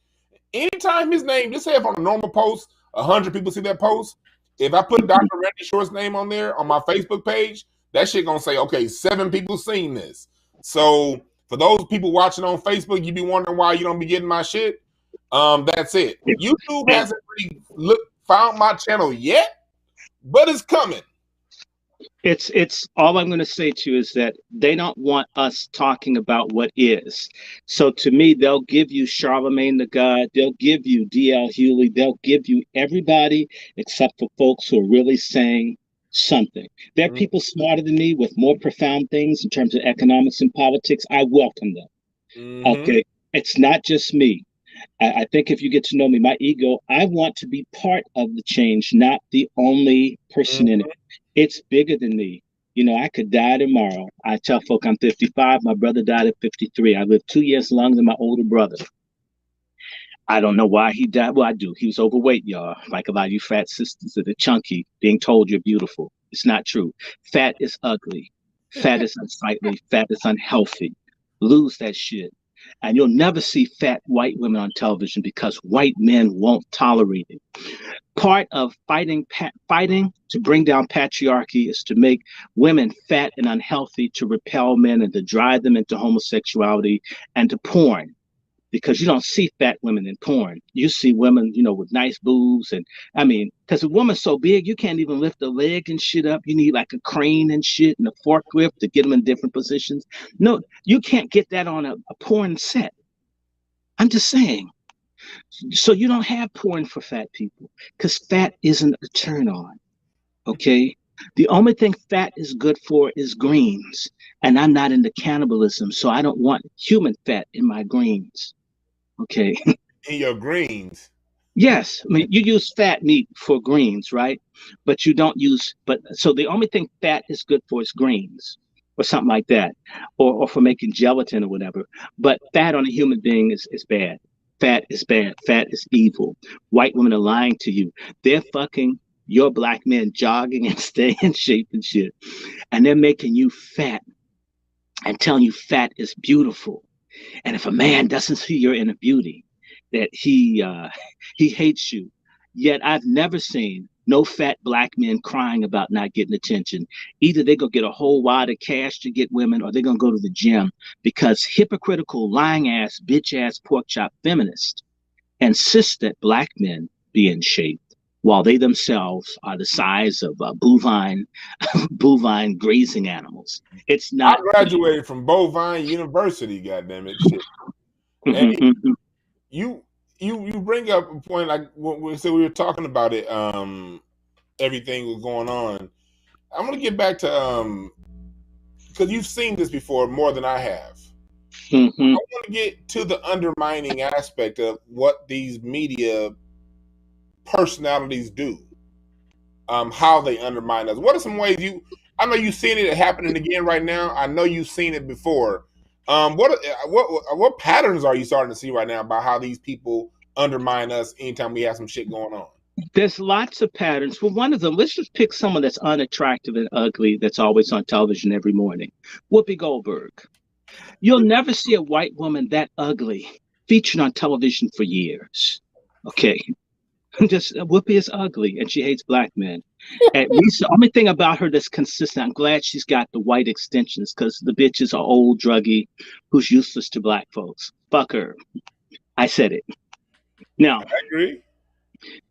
Anytime his name, just say if on a normal post, 100 people see that post. If I put Dr. Randy Short's name on there on my Facebook page, that shit gonna say, okay, 7 people seen this. So for those people watching on Facebook, you be wondering why you don't be getting my shit. That's it. YouTube hasn't really found my channel yet, but it's coming. It's all I'm going to say to you is that they don't want us talking about what is. So to me, they'll give you Charlemagne the God, they'll give you D.L. Hewley, they'll give you everybody except for folks who are really saying something. There are people smarter than me with more profound things in terms of economics and politics. I welcome them. Okay, it's not just me. I think if you get to know me, my ego, I want to be part of the change, not the only person in it. It's bigger than me. You know, I could die tomorrow. I tell folk I'm 55. My brother died at 53. I lived 2 years longer than my older brother. I don't know why he died. Well, I do. He was overweight, y'all. Like a lot of you fat sisters that are chunky, being told you're beautiful. It's not true. Fat is ugly. Fat is unsightly. Fat is unhealthy. Lose that shit. And you'll never see fat white women on television because white men won't tolerate it. Part of fighting to bring down patriarchy is to make women fat and unhealthy, to repel men and to drive them into homosexuality and to porn, because you don't see fat women in porn. You see women, with nice boobs. And I mean, because a woman's so big, you can't even lift a leg and shit up. You need like a crane and shit and a forklift to get them in different positions. No, you can't get that on a porn set. I'm just saying. So you don't have porn for fat people because fat isn't a turn on. Okay. The only thing fat is good for is greens. And I'm not into cannibalism. So I don't want human fat in my greens. Okay. In your greens. Yes, I mean you use fat meat for greens, right? But you don't use so the only thing fat is good for is greens or something like that, or for making gelatin or whatever. But fat on a human being is bad. Fat is bad. Fat is evil. White women are lying to you. They're fucking your black men jogging and staying in shape and shit, and they're making you fat and telling you fat is beautiful. And if a man doesn't see your inner beauty, that he hates you. Yet I've never seen no fat black men crying about not getting attention. Either they go get a whole wad of cash to get women, or they're gonna go to the gym, because hypocritical, lying ass, bitch ass, pork chop feminists insist that black men be in shape, while they themselves are the size of bovine grazing animals. It's not. I graduated from Bovine University, goddamn it, shit. And you bring up a point like when we were talking about it, everything was going on. I'm gonna get back to because you've seen this before more than I have. I want to get to the undermining aspect of what these media personalities do. How they undermine us. What are some ways I know you've seen it happening again right now. I know you've seen it before. What patterns are you starting to see right now about how these people undermine us anytime we have some shit going on? There's lots of patterns. Well, one of them, let's just pick someone that's unattractive and ugly that's always on television every morning. Whoopi Goldberg. You'll never see a white woman that ugly featured on television for years. Okay. Just Whoopi is ugly and she hates black men. At least the only thing about her that's consistent, I'm glad she's got the white extensions, because the bitch is an old druggie who's useless to black folks. Fuck her. I said it. Now, I agree.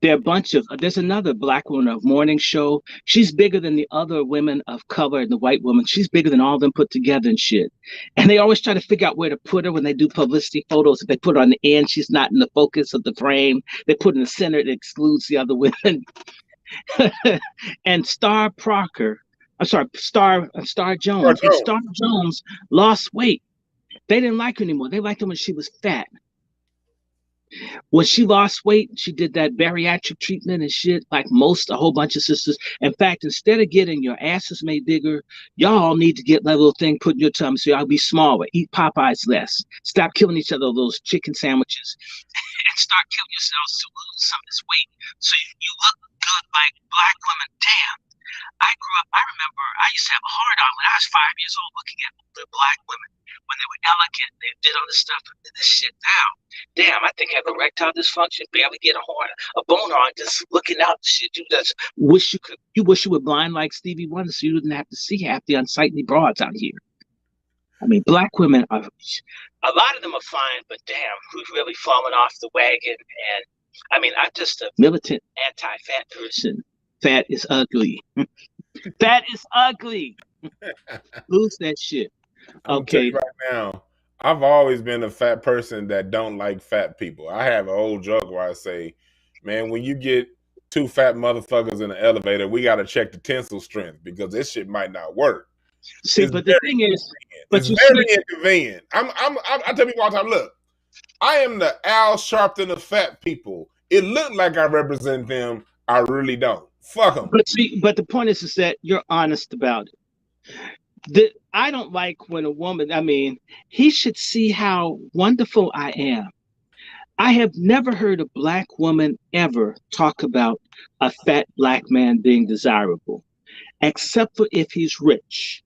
There are a bunch of, there's another black woman of morning show. She's bigger than the other women of color and the white woman. She's bigger than all of them put together and shit. And they always try to figure out where to put her when they do publicity photos. If they put her on the end, she's not in the focus of the frame. They put her in the center, it excludes the other women. And Star Jones. When Star Jones lost weight, they didn't like her anymore. They liked her when she was fat. When she lost weight, she did that bariatric treatment and shit, like a whole bunch of sisters. In fact, instead of getting your asses made bigger, y'all need to get that little thing put in your tummy so y'all be smaller. Eat Popeyes less. Stop killing each other with those chicken sandwiches. And start killing yourselves to lose some of this weight so you look good like black women. Damn. I remember I used to have a hard on when I was 5 years old, looking at the black women when they were elegant. They did all this stuff. And this shit now. Damn, I think I have erectile dysfunction. Barely get a boner on just looking out the shit. You just wish you were blind like Stevie Wonder so you didn't have to see half the unsightly broads out here. I mean, black women a lot of them are fine, but damn, who's really fallen off the wagon? And I mean, I'm just a militant anti-fat person. Fat is ugly. Fat is ugly. Lose that shit. Okay. Right now, I've always been a fat person that don't like fat people. I have an old joke where I say, man, when you get two fat motherfuckers in the elevator, we got to check the tensile strength because this shit might not work. See, but the thing is, it's very inconvenient. I tell people all the time, look, I am the Al Sharpton of fat people. It looked like I represent them. I really don't. Fuck them. But the point is that you're honest about it. I don't like when a woman, I mean, he should see how wonderful I am. I have never heard a black woman ever talk about a fat black man being desirable, except for if he's rich.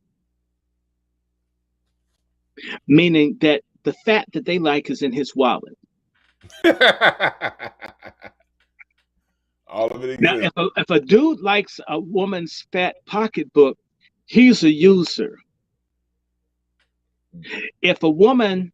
Meaning that the fat that they like is in his wallet. All of it Now, exists. if a dude likes a woman's fat pocketbook, he's a user. If a woman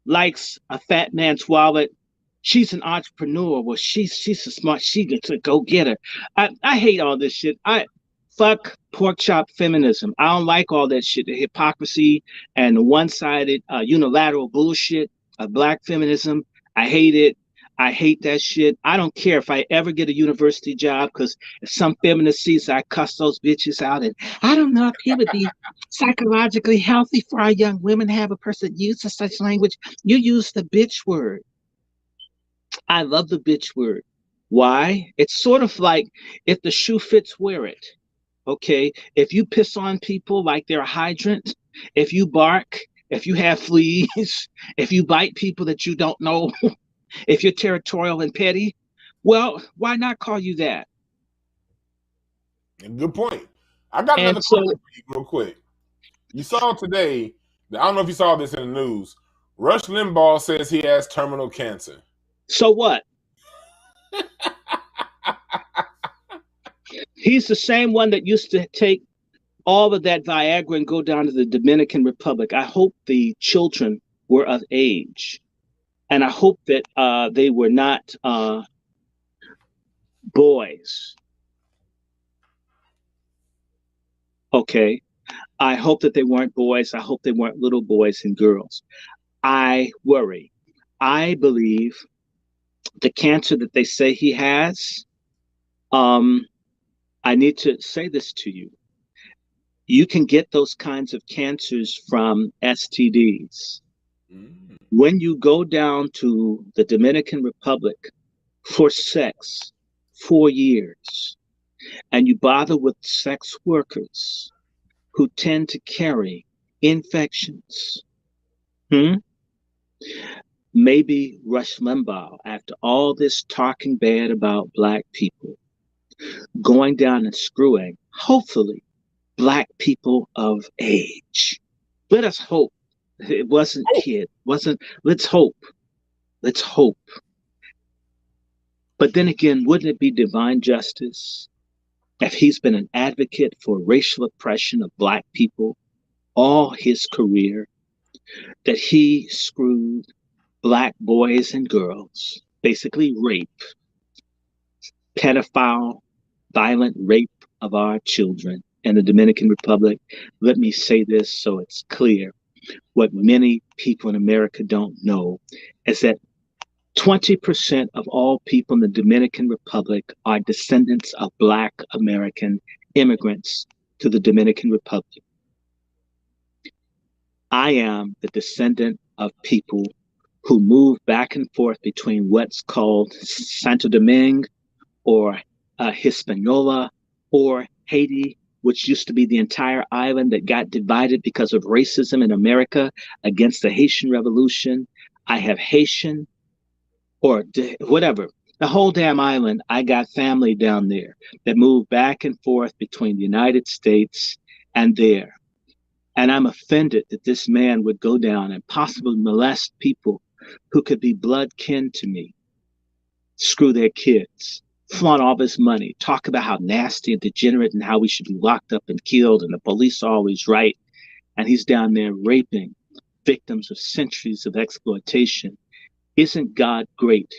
likes a fat man's wallet, she's an entrepreneur. Well, she's a smart. She gets a go getter. I hate all this shit. I fuck pork chop feminism. I don't like all that shit. The hypocrisy and the one sided unilateral bullshit of black feminism. I hate it. I hate that shit. I don't care if I ever get a university job because if some feminist sees I cuss those bitches out, and I don't know if it would be psychologically healthy for our young women to have a person use such language. You use the bitch word. I love the bitch word. Why? It's sort of like if the shoe fits, wear it. Okay. If you piss on people like they're a hydrant, if you bark, if you have fleas, if you bite people that you don't know, if you're territorial and petty, well, why not call you that? Good point. I got And another so, question for you, real quick. You saw today. I don't know if you saw this in the news. Rush Limbaugh says he has terminal cancer. so what? He's the same one that used to take all of that Viagra and go down to the Dominican Republic. I hope the children were of age. And I hope that they were not boys. Okay. I hope that they weren't boys. I hope they weren't little boys and girls. I worry. I believe the cancer that they say he has, I need to say this to you. You can get those kinds of cancers from STDs. When you go down to the Dominican Republic for sex 4 years and you bother with sex workers who tend to carry infections, maybe Rush Limbaugh, after all this talking bad about black people, going down and screwing, hopefully, black people of age. Let us hope. It wasn't kid. Wasn't. Let's hope. Let's hope. But then again, wouldn't it be divine justice if he's been an advocate for racial oppression of black people all his career, that he screwed black boys and girls, basically rape, pedophile, violent rape of our children in the Dominican Republic? Let me say this so it's clear. What many people in America don't know is that 20% of all people in the Dominican Republic are descendants of Black American immigrants to the Dominican Republic. I am the descendant of people who moved back and forth between what's called Santo Domingue or Hispaniola or Haiti, which used to be the entire island that got divided because of racism in America against the Haitian Revolution. I have Haitian or whatever, the whole damn island. I got family down there that moved back and forth between the United States and there. And I'm offended that this man would go down and possibly molest people who could be blood kin to me, screw their kids, flaunt all this money, talk about how nasty and degenerate and how we should be locked up and killed and the police are always right. And he's down there raping victims of centuries of exploitation. Isn't God great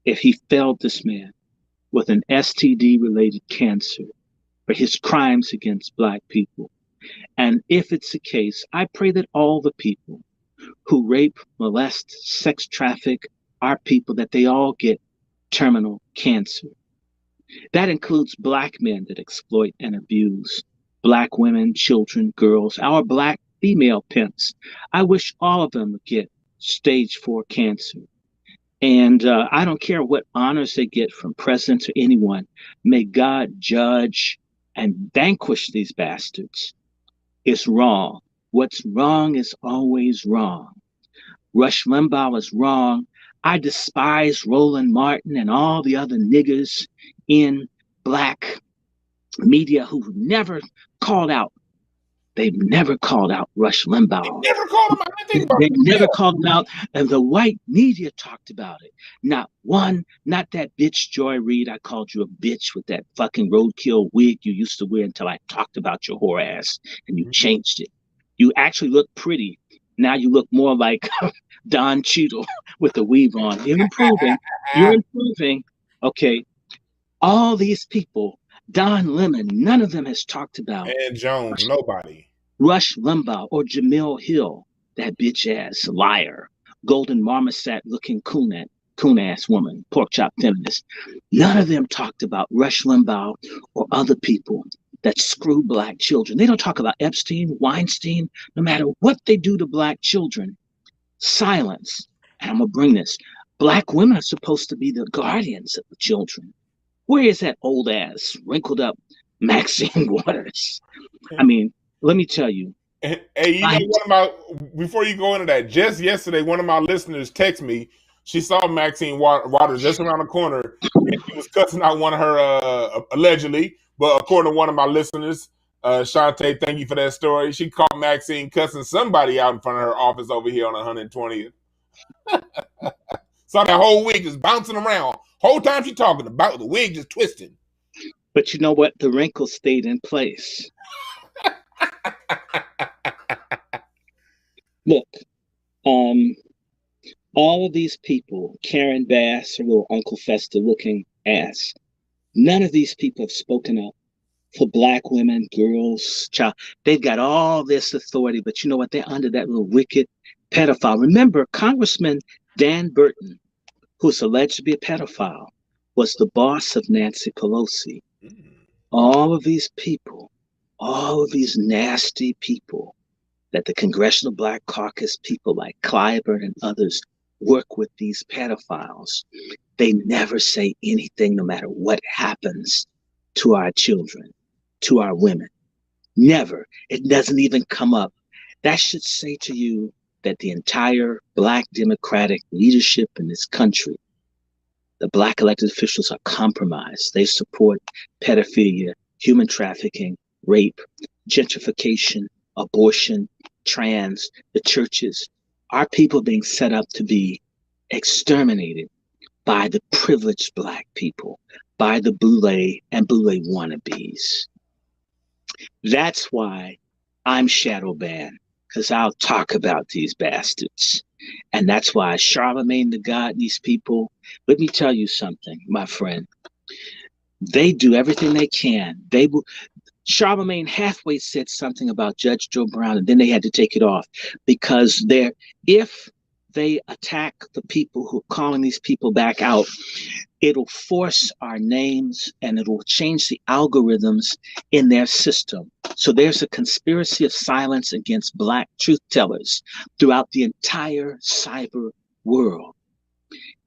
if he felled this man with an STD-related cancer for his crimes against black people? And if it's the case, I pray that all the people who rape, molest, sex traffic our people, that they all get terminal cancer. That includes black men that exploit and abuse black women, children, girls, our black female pimps. I wish all of them would get stage 4 cancer. And I don't care what honors they get from presidents or anyone. May God judge and vanquish these bastards. It's wrong. What's wrong is always wrong. Rush Limbaugh is wrong. I despise Roland Martin and all the other niggers in black media who never called out They've never called out Rush Limbaugh. They never called him out. I think about They never called him out, and the white media talked about it. Not one, not that bitch Joy Reid. I called you a bitch with that fucking roadkill wig you used to wear until I talked about your whore ass, and you changed it. You actually look pretty. Now you look more like Don Cheadle with the weave on. You're improving. You're improving. Okay. All these people, Don Lemon, none of them has talked about and Jones, nobody. Rush Limbaugh or Jamil Hill, that bitch ass liar, golden marmoset looking coon ass woman, pork chop feminist. None of them talked about Rush Limbaugh or other people that screw black children. They don't talk about Epstein, Weinstein, no matter what they do to black children. Silence. And I'm going to bring this. Black women are supposed to be the guardians of the children. Where is that old ass, wrinkled up Maxine Waters? I mean, let me tell you. Hey, you know what about, before you go into that, just yesterday, one of my listeners texted me. She saw Maxine Waters just around the corner, and she was cussing out one of her, allegedly, but according to one of my listeners, Shantae, thank you for that story. She caught Maxine cussing somebody out in front of her office over here on 120th. Saw that whole wig just bouncing around. Whole time she talking about the wig just twisting. But you know what? The wrinkle stayed in place. Look, all of these people, Karen Bass, her little Uncle Fester looking ass, none of these people have spoken up for black women, girls, child. They've got all this authority, but you know what? They're under that little wicked pedophile. Remember, Congressman Dan Burton, who's alleged to be a pedophile, was the boss of Nancy Pelosi. All of these people, all of these nasty people that the Congressional Black Caucus people like Clyburn and others work with these pedophiles, they never say anything no matter what happens to our children, to our women. Never. It doesn't even come up. That should say to you that the entire Black Democratic leadership in this country, the Black elected officials, are compromised. They support pedophilia, human trafficking, rape, gentrification, abortion, trans, the churches. Our people being set up to be exterminated by the privileged Black people, by the Boule and Boule wannabes. That's why I'm shadow banned, because I'll talk about these bastards. And that's why Charlemagne the God, these people, let me tell you something, my friend. They do everything they can. They will. Charlemagne halfway said something about Judge Joe Brown, and then they had to take it off because if they attack the people who are calling these people back out, it'll force our names and it'll change the algorithms in their system. So there's a conspiracy of silence against Black truth tellers throughout the entire cyber world.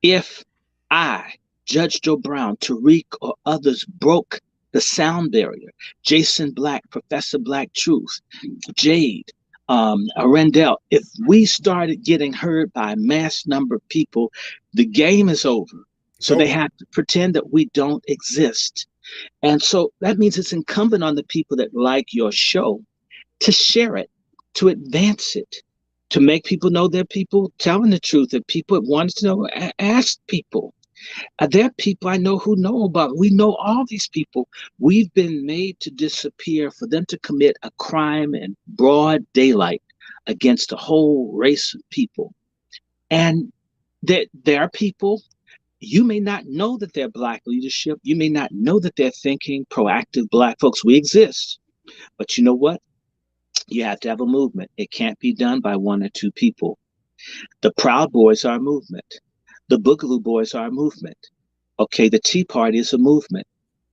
If I, Judge Joe Brown, Tariq, or others broke the sound barrier, Jason Black, Professor Black Truth, Jade, Arendelle, if we started getting heard by a mass number of people, the game is over. So they have to pretend that we don't exist. And so that means it's incumbent on the people that like your show to share it, to advance it, to make people know they're people telling the truth, that people want to know, ask people. There are people I know who know about. We know all these people. We've been made to disappear for them to commit a crime in broad daylight against a whole race of people. And there are people, you may not know that they're Black leadership. You may not know that they're thinking proactive Black folks. We exist. But you know what? You have to have a movement. It can't be done by one or two people. The Proud Boys are a movement. The Boogaloo Boys are a movement. Okay, the Tea Party is a movement.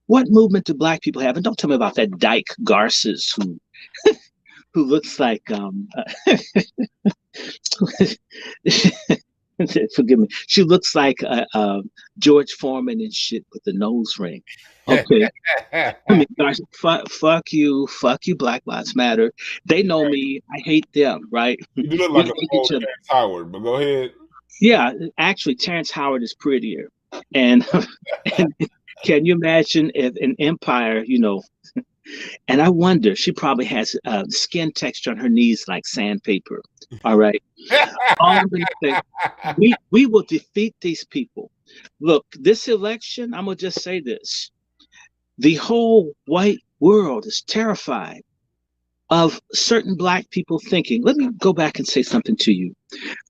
What movement do Black people have? And don't tell me about that dyke Garces who who looks like forgive me. She looks like George Foreman and shit with the nose ring. Okay. I mean, gosh, fuck you, Black Lives Matter. They know me. I hate them, right? You do look like a old Terrence Howard, but go ahead. Yeah, actually, Terrence Howard is prettier. And can you imagine if an empire, And I wonder, she probably has skin texture on her knees like sandpaper. All right. All I'm going to say, we will defeat these people. Look, this election, I'm going to just say this. The whole white world is terrified of certain black people thinking. Let me go back and say something to you.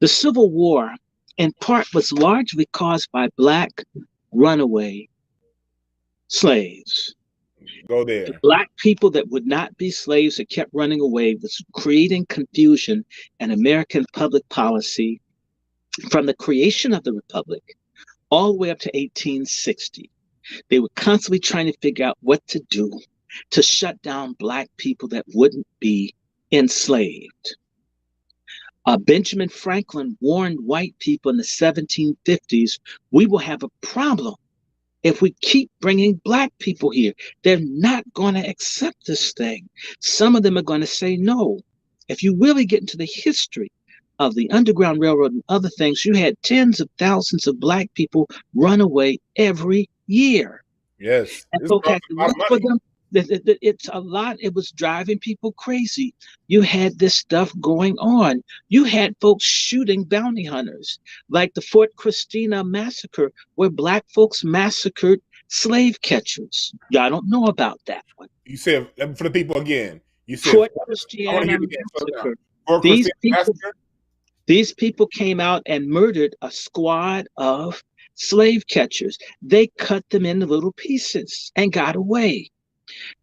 The Civil War, in part, was largely caused by black runaway slaves. Go The there. black people that would not be slaves that kept running away was creating confusion in American public policy from the creation of the Republic all the way up to 1860. They were constantly trying to figure out what to do to shut down black people that wouldn't be enslaved. Benjamin Franklin warned white people in the 1750s, we will have a problem if we keep bringing black people here. They're not going to accept this thing. Some of them are going to say no. If you really get into the history of the Underground Railroad and other things, you had tens of thousands of black people run away every year. Yes. And folks had to look for them. It's a lot. It was driving people crazy. You had this stuff going on. You had folks shooting bounty hunters, like the Fort Christina massacre, where black folks massacred slave catchers. Y'all don't know about that one. You said, for the people again, you said, Fort I want to Christina hear it again. massacre. Fort These Christina people, massacre? these people came out and murdered a squad of slave catchers. They cut them into little pieces and got away.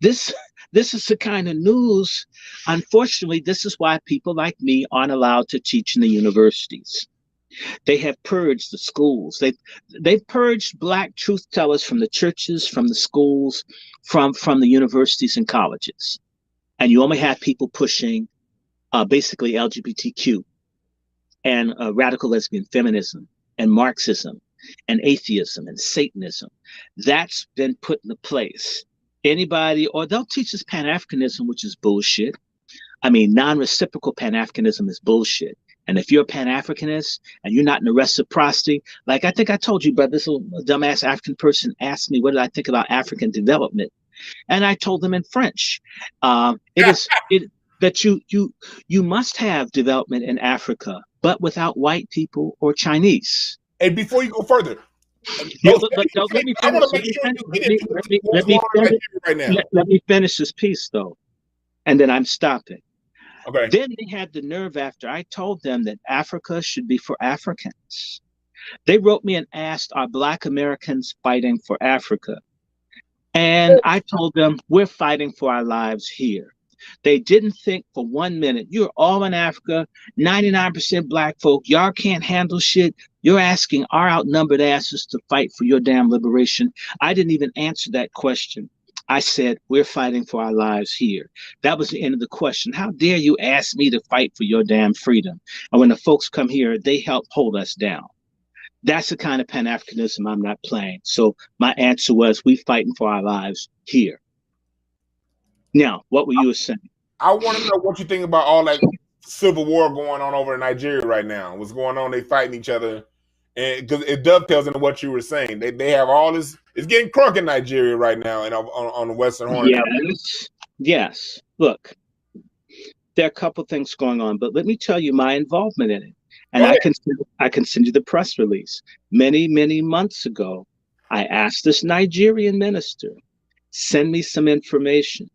This is the kind of news. Unfortunately, this is why people like me aren't allowed to teach in the universities. They have purged the schools. They've purged black truth tellers from the churches, from the schools, from the universities and colleges. And you only have people pushing basically LGBTQ and radical lesbian feminism and Marxism and atheism and Satanism. That's been put into place. Anybody, or they'll teach us Pan-Africanism, which is bullshit. I mean, non-reciprocal Pan-Africanism is bullshit. And if you're a Pan-Africanist and you're not in the reciprocity, like I think I told you, brother, this little dumbass African person asked me, what did I think about African development? And I told them in French, that you must have development in Africa, but without white people or Chinese. And before you go further, Let me finish. Let me finish this piece, though, and then I'm stopping. Okay. Then they had the nerve after I told them that Africa should be for Africans. They wrote me and asked, are Black Americans fighting for Africa? And I told them, we're fighting for our lives here. They didn't think for 1 minute, you're all in Africa, 99% Black folk, y'all can't handle shit. You're asking our outnumbered asses to fight for your damn liberation. I didn't even answer that question. I said, we're fighting for our lives here. That was the end of the question. How dare you ask me to fight for your damn freedom? And when the folks come here, they help hold us down. That's the kind of Pan-Africanism I'm not playing. So my answer was, we fighting for our lives here. Now, what were you saying? I want to know what you think about all that civil war going on over in Nigeria right now. What's going on? They fighting each other. And because it dovetails into what you were saying. They have all this. It's getting crunk in Nigeria right now and on the Western Horn. Yes. Look, there are a couple things going on, but let me tell you my involvement in it. And I can send you the press release. Many, many months ago, I asked this Nigerian minister, send me some information.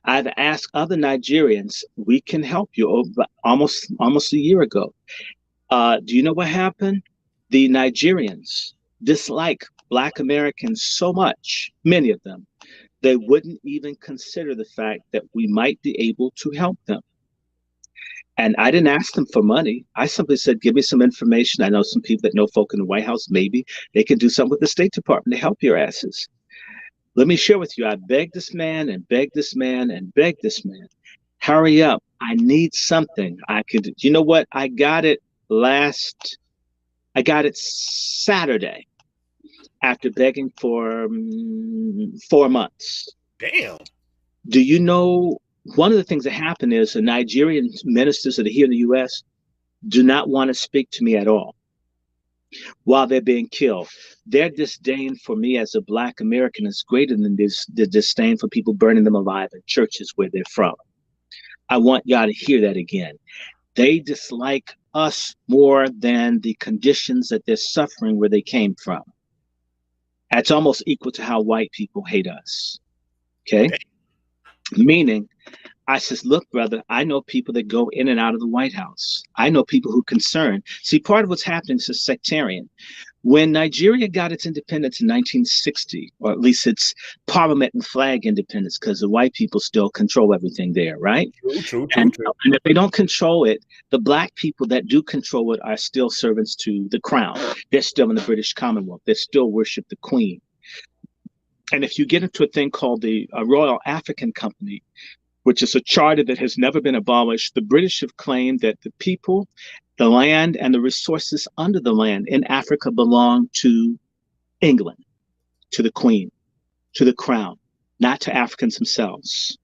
I've asked other Nigerians, we can help you, almost a year ago. Do you know what happened? The Nigerians dislike Black Americans so much, many of them, they wouldn't even consider the fact that we might be able to help them. And I didn't ask them for money. I simply said, give me some information. I know some people that know folk in the White House, maybe they can do something with the State Department to help your asses. Let me share with you, I begged this man and begged this man and begged this man, hurry up. I need something. You know what? I got it Saturday after begging for 4 months. Damn. Do you know, one of the things that happened is the Nigerian ministers that are here in the U.S. do not want to speak to me at all. while they're being killed. Their disdain for me as a Black American is greater than the disdain for people burning them alive in churches where they're from. I want y'all to hear that again. They dislike us more than the conditions that they're suffering where they came from. That's almost equal to how white people hate us. Okay? Meaning, I says, look, brother, I know people that go in and out of the White House. I know people who concern. See, part of what's happening is sectarian. When Nigeria got its independence in 1960, or at least its parliament and flag independence, because the white people still control everything there, right? True. And if they don't control it, the Black people that do control it are still servants to the crown. They're still in the British Commonwealth. They still worship the Queen. And if you get into a thing called the Royal African Company, which is a charter that has never been abolished, the British have claimed that the people, the land, and the resources under the land in Africa belong to England, to the Queen, to the Crown, not to Africans themselves.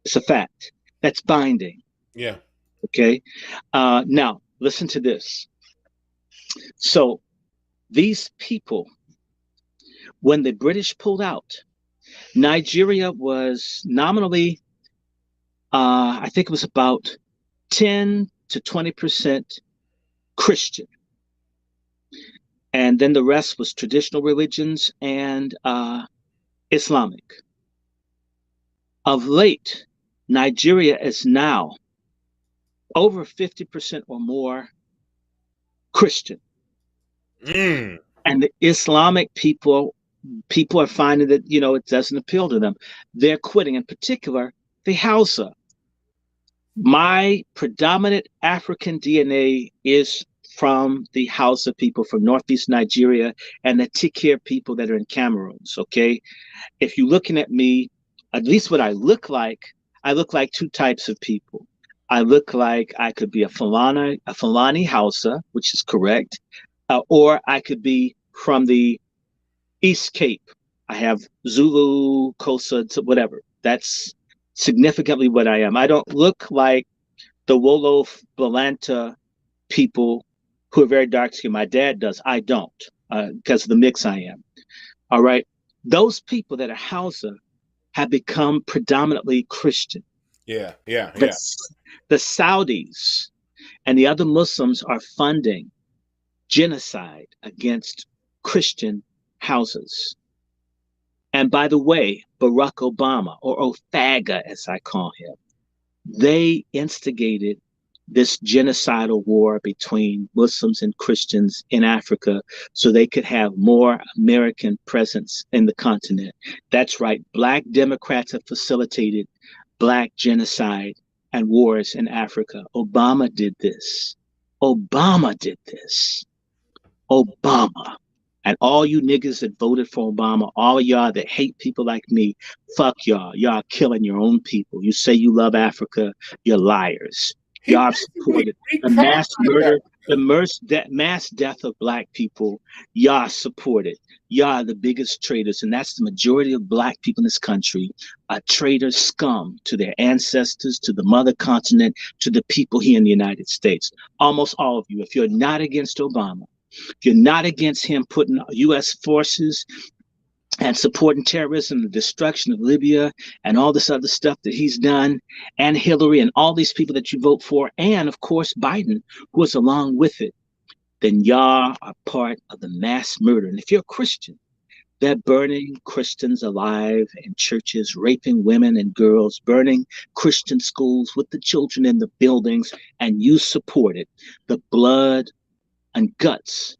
It's a fact. That's binding. Yeah. Okay. Now, listen to this. So these people, when the British pulled out, Nigeria was nominally, I think it was about 10 to 20% Christian. And then the rest was traditional religions and Islamic. Of late, Nigeria is now over 50% or more Christian. And the Islamic people are finding that, it doesn't appeal to them. They're quitting. In particular, the Hausa. My predominant African DNA is from the Hausa people from Northeast Nigeria and the Tikir people that are in Cameroon. Okay. If you're looking at me, at least what I look like two types of people. I look like I could be a Fulani Hausa, which is correct, or I could be from the East Cape. I have Zulu, Xhosa, whatever. That's significantly what I am. I don't look like the Wolof Balanta people who are very dark skinned. My dad does. I don't, because of the mix I am. All right. Those people that are Hausa have become predominantly Christian. Yeah. The Saudis and the other Muslims are funding genocide against Christian houses. And by the way, Barack Obama, or Othaga as I call him, they instigated this genocidal war between Muslims and Christians in Africa so they could have more American presence in the continent. That's right. Black Democrats have facilitated Black genocide and wars in Africa. Obama did this. Obama. And all you niggas that voted for Obama, all y'all that hate people like me, fuck y'all. Y'all killing your own people. You say you love Africa, you're liars. Y'all supported the mass murder, the mass death of Black people. Y'all supported. Y'all are the biggest traitors, and that's the majority of Black people in this country are traitor scum to their ancestors, to the mother continent, to the people here in the United States. Almost all of you. If you're not against Obama, if you're not against him putting U.S. forces and supporting terrorism, the destruction of Libya, and all this other stuff that he's done, and Hillary, and all these people that you vote for, and of course Biden, who is along with it, then y'all are part of the mass murder. And if you're a Christian, they're burning Christians alive in churches, raping women and girls, burning Christian schools with the children in the buildings, and you support it. The blood and guts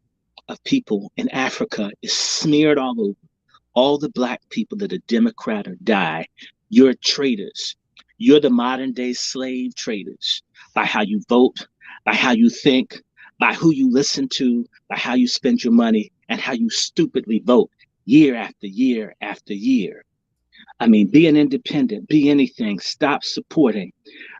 of people in Africa is smeared all over. All the Black people that are Democrat or die, you're traitors. You're the modern day slave traders by how you vote, by how you think, by who you listen to, by how you spend your money, and how you stupidly vote year after year after year. I mean, be an independent, be anything. Stop supporting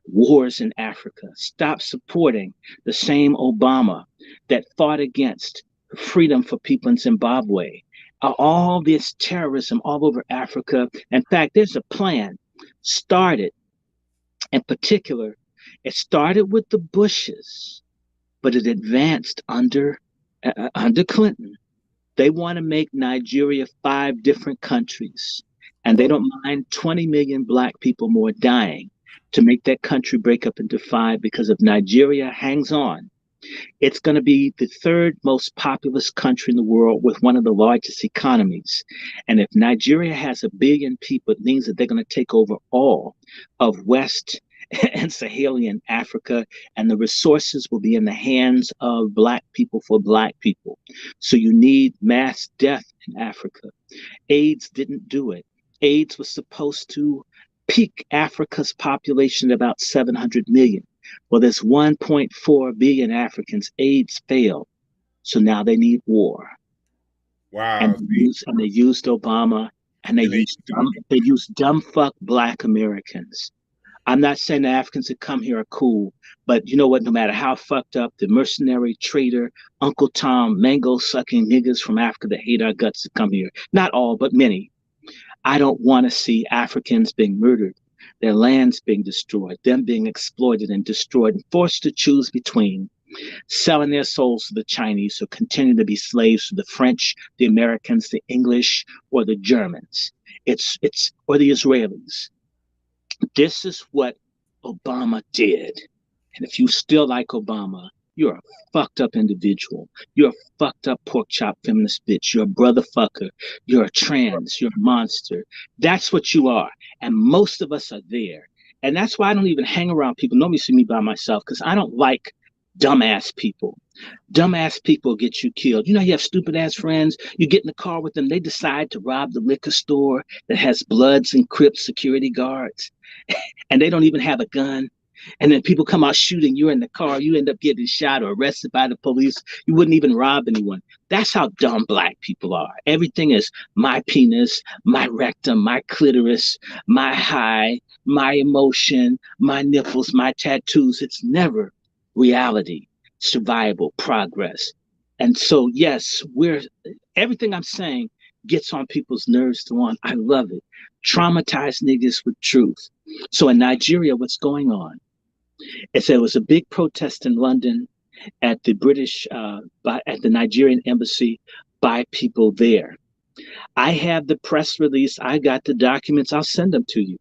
wars in Africa. Stop supporting the same Obama that fought against freedom for people in Zimbabwe. All this terrorism all over Africa. In fact, there's a plan started, in particular, it started with the Bushes, but it advanced under under Clinton, they want to make Nigeria 5 different countries, and they don't mind 20 million black people more dying to make that country break up into 5, because if Nigeria hangs on, it's going to be the 3rd most populous country in the world with one of the largest economies. And if Nigeria has 1 billion people, it means that they're going to take over all of West and Sahelian Africa, and the resources will be in the hands of black people for black people. So you need mass death in Africa. AIDS didn't do it. AIDS was supposed to peak Africa's population at about 700 million. Well, there's 1.4 billion Africans. AIDS failed. So now they need war. Wow. And they used Obama, and they used dumb fuck black Americans. I'm not saying the Africans that come here are cool, but you know what? No matter how fucked up, the mercenary, traitor, Uncle Tom, mango sucking niggas from Africa that hate our guts to come here. Not all, but many. I don't want to see Africans being murdered, their lands being destroyed, them being exploited and destroyed, and forced to choose between selling their souls to the Chinese or continuing to be slaves to the French, the Americans, the English, or the Germans. Or the Israelis. This is what Obama did. And if you still like Obama, you're a fucked up individual. You're a fucked up pork chop feminist bitch. You're a brother fucker. You're a trans. You're a monster. That's what you are. And most of us are there. And that's why I don't even hang around people. Nobody see me by myself, because I don't like dumbass people. Dumbass people get you killed. You know, you have stupid ass friends. You get in the car with them. They decide to rob the liquor store that has Bloods and Crips security guards, and they don't even have a gun. And then people come out shooting. You're in the car. You end up getting shot or arrested by the police. You wouldn't even rob anyone. That's how dumb black people are. Everything is my penis, my rectum, my clitoris, my high, my emotion, my nipples, my tattoos. It's never reality, survival, progress. And so, yes, everything I'm saying gets on people's nerves to want. I love it. Traumatize niggas with truth. So in Nigeria, what's going on? There was a big protest in London at the at the Nigerian embassy by people there. I have the press release. I got the documents. I'll send them to you.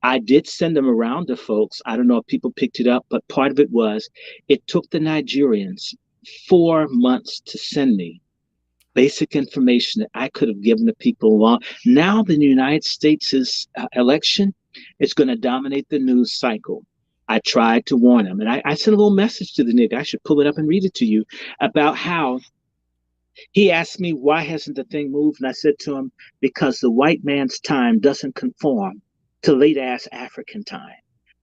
I did send them around to folks. I don't know if people picked it up, but part of it was it took the Nigerians 4 months to send me basic information that I could have given the people along. Now the United States' election is going to dominate the news cycle. I tried to warn him, and I sent a little message to the nigga. I should pull it up and read it to you about how he asked me, why hasn't the thing moved? And I said to him, because the white man's time doesn't conform to late ass African time.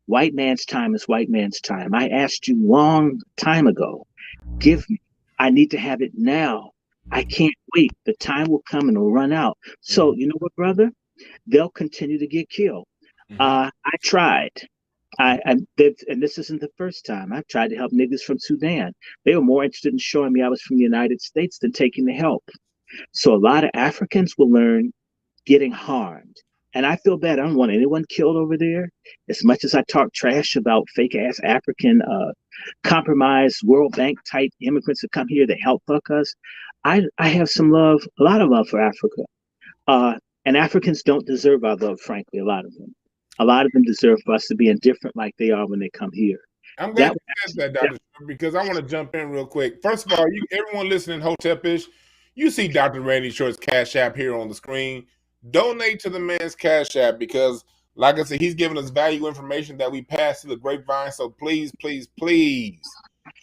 White man's time is white man's time. I asked you long time ago, give me, I need to have it now. I can't wait. The time will come and it'll run out. So you know what, brother? They'll continue to get killed. I tried. And this isn't the first time. I've tried to help niggas from Sudan. They were more interested in showing me I was from the United States than taking the help. So a lot of Africans will learn getting harmed. And I feel bad. I don't want anyone killed over there. As much as I talk trash about fake ass African compromised World Bank type immigrants that come here to help fuck us, I have some love, a lot of love for Africa. And Africans don't deserve our love, frankly, a lot of them. A lot of them deserve for us to be indifferent like they are when they come here. I'm glad you said that, Dr. Short, because I want to jump in real quick. First of all, everyone listening, Hotepish, you see Dr. Randy Short's Cash App here on the screen. Donate to the man's Cash App because, like I said, he's giving us valuable information that we pass through the grapevine. So please, please, please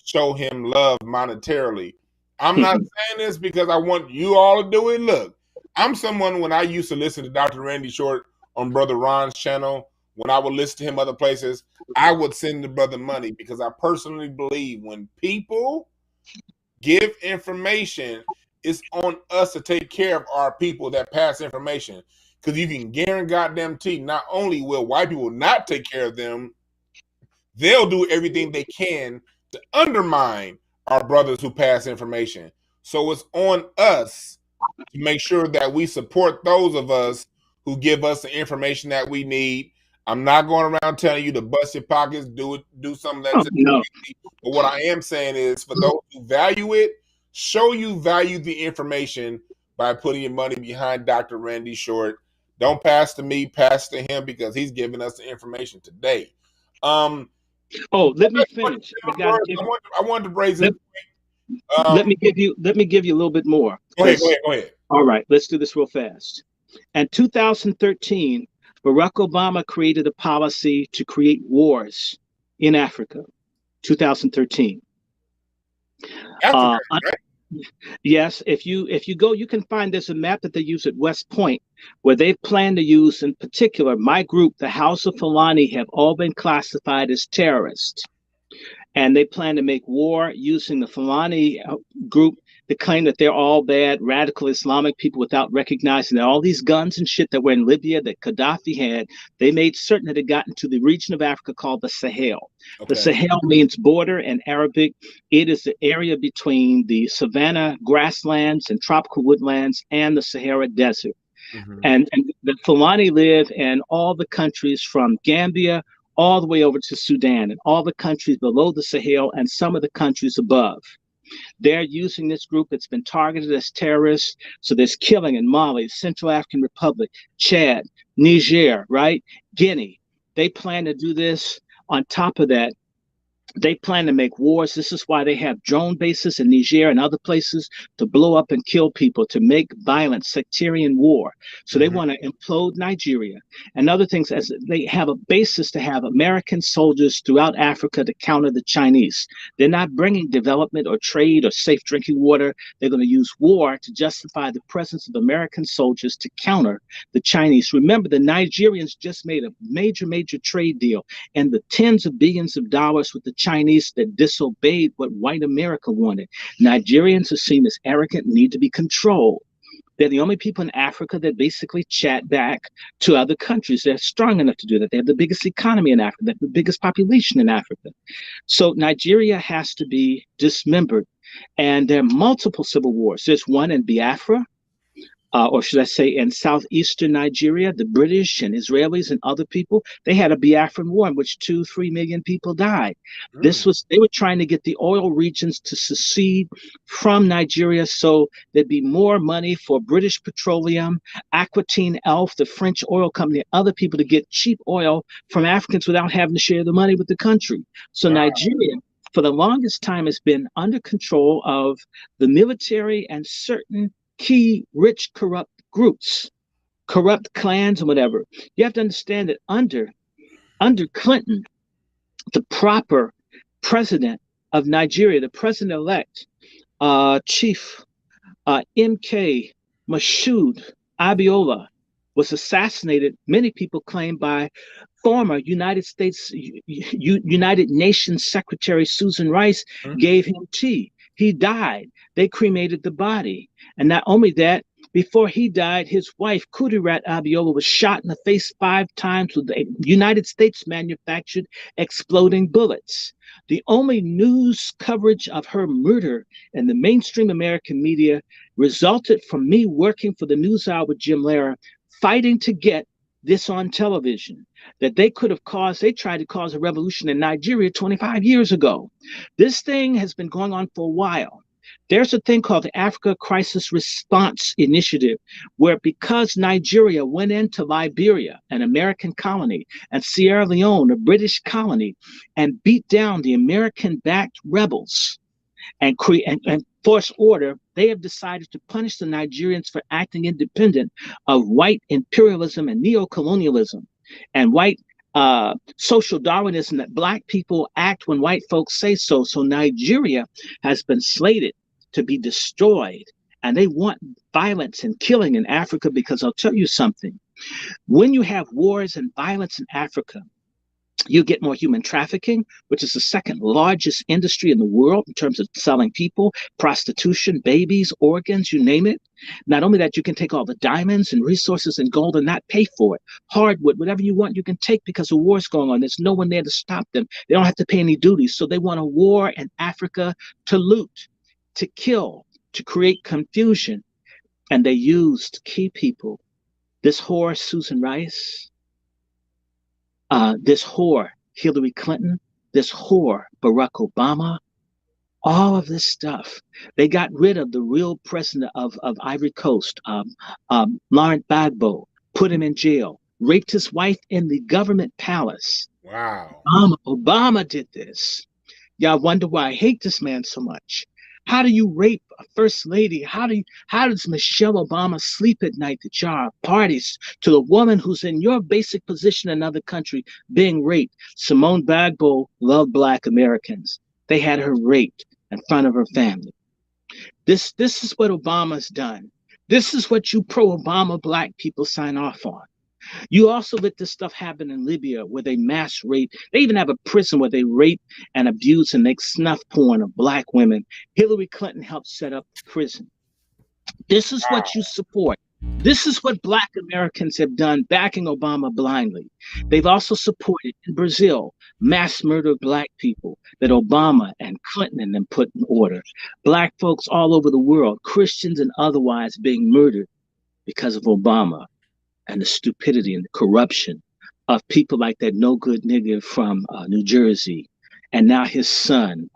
show him love monetarily. I'm not saying this because I want you all to do it. Look, I'm someone, when I used to listen to Dr. Randy Short on Brother Ron's channel, when I would listen to him other places, I would send the brother money because I personally believe when people give information, it's on us to take care of our people that pass information. Because you can guarantee not only will white people not take care of them, they'll do everything they can to undermine our brothers who pass information. So it's on us to make sure that we support those of us who give us the information that we need. I'm not going around telling you to bust your pockets, do something that's no. But what I am saying is, for those who value it, show you value the information by putting your money behind Dr. Randy Short. Don't pass to me, pass to him because he's giving us the information today. Oh, let me finish. I wanted to raise let, it. Um, let me give you a little bit more. go ahead, go ahead, go ahead. All right, let's do this real fast. In 2013, Barack Obama created a policy to create wars in Africa. 2013. Africa, right? Yes, if you go, you can find there's a map that they use at West Point where they plan to use, in particular, my group, the House of Fulani, have all been classified as terrorists. And they plan to make war using the Fulani group to claim that they're all bad, radical Islamic people without recognizing that all these guns and shit that were in Libya that Gaddafi had, they made certain that it got into the region of Africa called the Sahel. Okay. The Sahel means border in Arabic. It is the area between the savanna grasslands and tropical woodlands and the Sahara Desert. Mm-hmm. And the Fulani live in all the countries from Gambia all the way over to Sudan and all the countries below the Sahel and some of the countries above. They're using this group that's been targeted as terrorists. So there's killing in Mali, Central African Republic, Chad, Niger, right? Guinea. They plan to do this. On top of that, they plan to make wars. This is why they have drone bases in Niger and other places to blow up and kill people, to make violent sectarian war. So they want to implode Nigeria. And other things, as they have a basis to have American soldiers throughout Africa to counter the Chinese. They're not bringing development or trade or safe drinking water. They're going to use war to justify the presence of American soldiers to counter the Chinese. Remember, the Nigerians just made a major trade deal and the tens of billions of dollars with the Chinese that disobeyed what white America wanted. Nigerians are seen as arrogant and need to be controlled. They're the only people in Africa that basically chat back to other countries. They're strong enough to do that. They have the biggest economy in Africa. They have the biggest population in Africa. So Nigeria has to be dismembered. And there are multiple civil wars. There's one in Biafra. Or should I say in southeastern Nigeria, the British and Israelis and other people, they had a Biafran war in which 2-3 million people died. They were trying to get the oil regions to secede from Nigeria so there'd be more money for British Petroleum, Aquitaine Elf, the French oil company, other people to get cheap oil from Africans without having to share the money with the country. So Nigeria, for the longest time, has been under control of the military and certain key rich corrupt groups, corrupt clans and whatever. You have to understand that under Clinton, the proper president of Nigeria, the president-elect, Chief MK Mashoud Abiola, was assassinated, many people claim, by former United Nations Secretary Susan Rice. Gave him tea. He died. They cremated the body. And not only that, before he died, his wife, Kudirat Abiola, was shot in the face 5 times with United States manufactured exploding bullets. The only news coverage of her murder in the mainstream American media resulted from me working for the NewsHour with Jim Lehrer, fighting to get this on television. That they tried to cause a revolution in Nigeria 25 years ago. This thing has been going on for a while. There's a thing called the Africa Crisis Response Initiative, where because Nigeria went into Liberia, an American colony, and Sierra Leone, a British colony, and beat down the American-backed rebels and force order, they have decided to punish the Nigerians for acting independent of white imperialism and neocolonialism and white social Darwinism, that black people act when white folks say so. So Nigeria has been slated to be destroyed, and they want violence and killing in Africa, because I'll tell you something. When you have wars and violence in Africa, you get more human trafficking, which is the second largest industry in the world in terms of selling people, prostitution, babies, organs, you name it. Not only that, you can take all the diamonds and resources and gold and not pay for it. Hardwood, whatever you want, you can take, because a war is going on. There's no one there to stop them. They don't have to pay any duties. So they want a war in Africa to loot, to kill, to create confusion. And they used key people. This whore, Susan Rice, this whore, Hillary Clinton, this whore, Barack Obama, all of this stuff. They got rid of the real president of Ivory Coast, Laurent Gbagbo, put him in jail, raped his wife in the government palace. Wow. Obama did this. Y'all wonder why I hate this man so much. How do you rape a first lady? How does Michelle Obama sleep at night at y'all parties to the woman who's in your basic position in another country being raped? Simone Gbagbo loved Black Americans. They had her raped in front of her family. This is what Obama's done. This is what you pro-Obama Black people sign off on. You also let this stuff happen in Libya where they mass rape. They even have a prison where they rape and abuse and make snuff porn of Black women. Hillary Clinton helped set up the prison. This is what you support. This is what Black Americans have done, backing Obama blindly. They've also supported in Brazil mass murder of Black people that Obama and Clinton and them put in order. Black folks all over the world, Christians and otherwise, being murdered because of Obama and the stupidity and the corruption of people like that no good nigga from New Jersey, and now his son,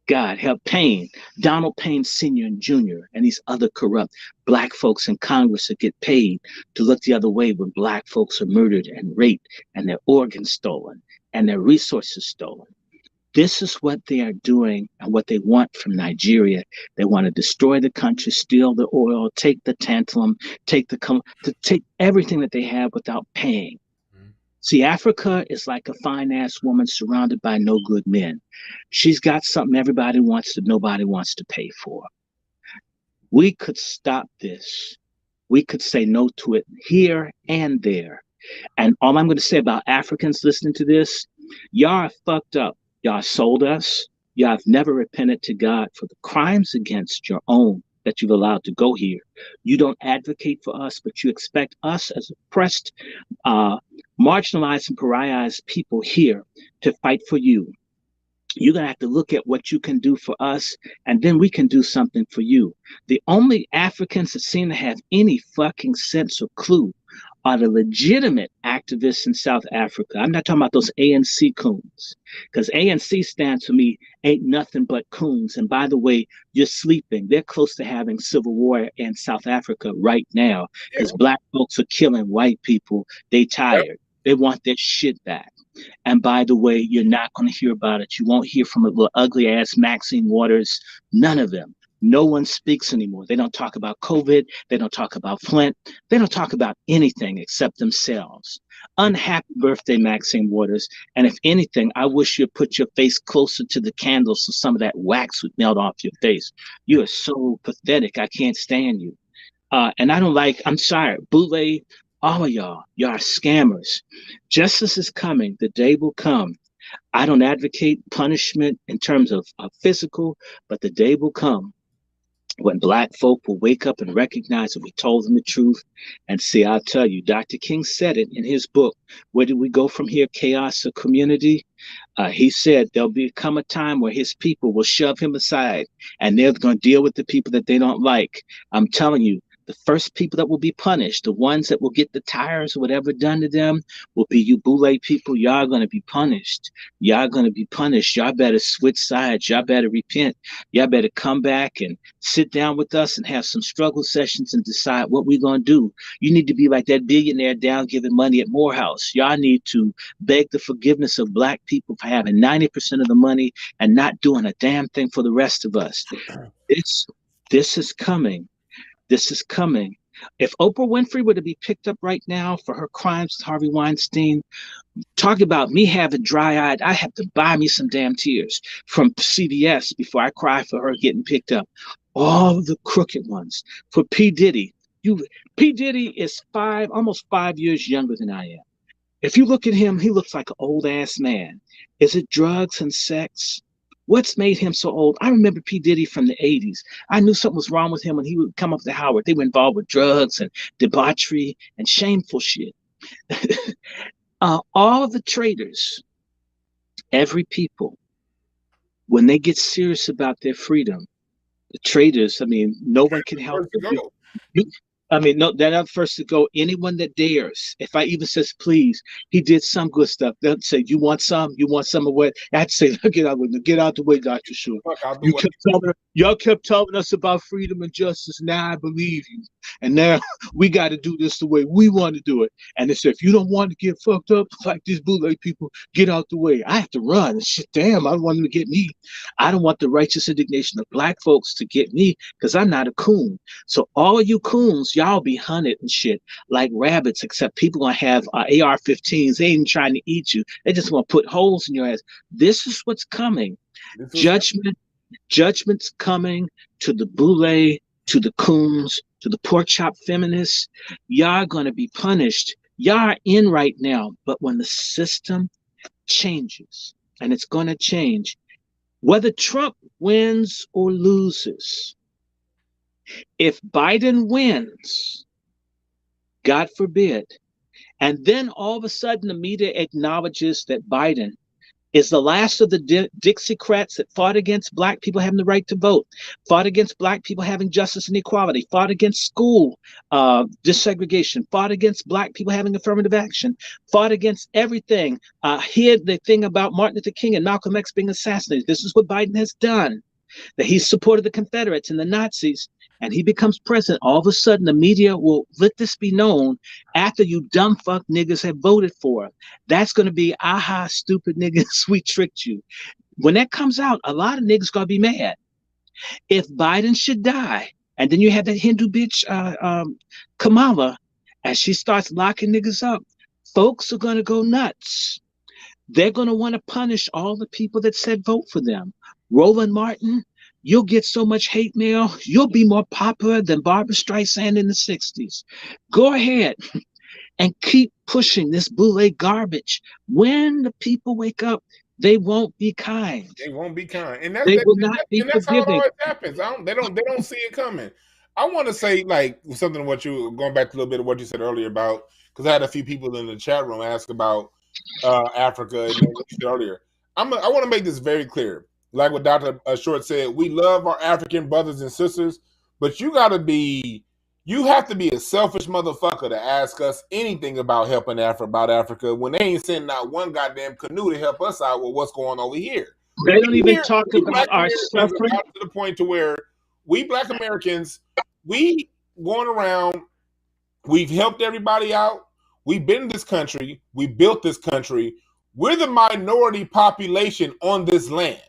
God help Payne, Donald Payne Sr. and Jr., and these other corrupt Black folks in Congress that get paid to look the other way when Black folks are murdered and raped and their organs stolen and their resources stolen. This is what they are doing and what they want from Nigeria. They want to destroy the country, steal the oil, take the tantalum, take everything that they have without paying. See, Africa is like a fine-ass woman surrounded by no good men. She's got something everybody wants that nobody wants to pay for. We could stop this. We could say no to it here and there. And all I'm going to say about Africans listening to this, y'all are fucked up. Y'all sold us. Y'all have never repented to God for the crimes against your own that you've allowed to go here. You don't advocate for us, but you expect us as oppressed, marginalized and pariahized people here to fight for you. You're going to have to look at what you can do for us, and then we can do something for you. The only Africans that seem to have any fucking sense or clue are the legitimate activists in South Africa. I'm not talking about those ANC coons, because ANC stands for me, ain't nothing but coons. And by the way, you're sleeping. They're close to having civil war in South Africa right now because Black folks are killing white people. They tired. They want their shit back. And by the way, you're not going to hear about it. You won't hear from a little ugly ass Maxine Waters. None of them. No one speaks anymore. They don't talk about COVID. They don't talk about Flint. They don't talk about anything except themselves. Unhappy birthday, Maxine Waters. And if anything, I wish you'd put your face closer to the candle so some of that wax would melt off your face. You are so pathetic. I can't stand you. And I don't like, I'm sorry, Boule, all of y'all are scammers. Justice is coming. The day will come. I don't advocate punishment in terms of physical, but the day will come when Black folk will wake up and recognize that we told them the truth. And see, I'll tell you, Dr. King said it in his book, Where Did We Go From Here, Chaos or Community? He said there'll become a time where his people will shove him aside and they're going to deal with the people that they don't like. I'm telling you, the first people that will be punished, the ones that will get the tires or whatever done to them, will be you Boule people. Y'all are going to be punished. Y'all going to be punished. Y'all better switch sides. Y'all better repent. Y'all better come back and sit down with us and have some struggle sessions and decide what we're going to do. You need to be like that billionaire down giving money at Morehouse. Y'all need to beg the forgiveness of Black people for having 90% of the money and not doing a damn thing for the rest of us. This is coming. This is coming. If Oprah Winfrey were to be picked up right now for her crimes with Harvey Weinstein, talk about me having dry-eyed, I have to buy me some damn tears from CBS before I cry for her getting picked up. All the crooked ones. For P. Diddy, P. Diddy is almost 5 years younger than I am. If you look at him, he looks like an old-ass man. Is it drugs and sex? What's made him so old? I remember P. Diddy from the 80s. I knew something was wrong with him when he would come up to Howard. They were involved with drugs and debauchery and shameful shit. All of the traitors, every people, when they get serious about their freedom, the traitors, I mean, no one can help them. I mean, no, they're not first to go. Anyone that dares, if I even says please, he did some good stuff. They'll say, "You want some? You want some of what?" I'd say, get out the way, Doctor Short. Fuck out the You way. kept telling, y'all kept telling us about freedom and justice. Now I believe you, and now we got to do this the way we want to do it. And they said, if you don't want to get fucked up like these bootleg people, get out the way. I have to run. Shit, damn, I don't want them to get me. I don't want the righteous indignation of black folks to get me because I'm not a coon. So all of you coons, y'all be hunted and shit like rabbits, except people gonna have AR-15s. They ain't trying to eat you. They just want to put holes in your ass. This is what's coming. Judgment's coming to the boule, to the coons, to the pork chop feminists. Y'all gonna be punished. Y'all are in right now, but when the system changes, and it's gonna change, whether Trump wins or loses, if Biden wins, God forbid, and then all of a sudden the media acknowledges that Biden is the last of the Dixiecrats that fought against black people having the right to vote, fought against black people having justice and equality, fought against school desegregation, fought against black people having affirmative action, fought against everything, hid the thing about Martin Luther King and Malcolm X being assassinated. This is what Biden has done, that he supported the Confederates and the Nazis, and he becomes president. All of a sudden, the media will let this be known after you dumb fuck niggas have voted for him. That's going to be, aha, stupid niggas, we tricked you. When that comes out, a lot of niggas going to be mad. If Biden should die, and then you have that Hindu bitch, Kamala, as she starts locking niggas up, folks are going to go nuts. They're going to want to punish all the people that said vote for them. Roland Martin, you'll get so much hate mail. You'll be more popular than Barbara Streisand in the 60s. Go ahead and keep pushing this boule garbage. When the people wake up, they won't be kind. They won't be kind, and they will not be that's how it forgiving. always happens. They don't see it coming. I want to say like something what you going back to a little bit of what you said earlier about, because I had a few people in the chat room ask about Africa and what you said earlier. I want to make this very clear. Like what Dr. Short said, we love our African brothers and sisters, but you have to be a selfish motherfucker to ask us anything about helping Africa when they ain't sending out one goddamn canoe to help us out with what's going on over here. They don't even talk about our suffering. To the point to where we Black Americans, we going around, we've helped everybody out. We've been in this country. We built this country. We're the minority population on this land.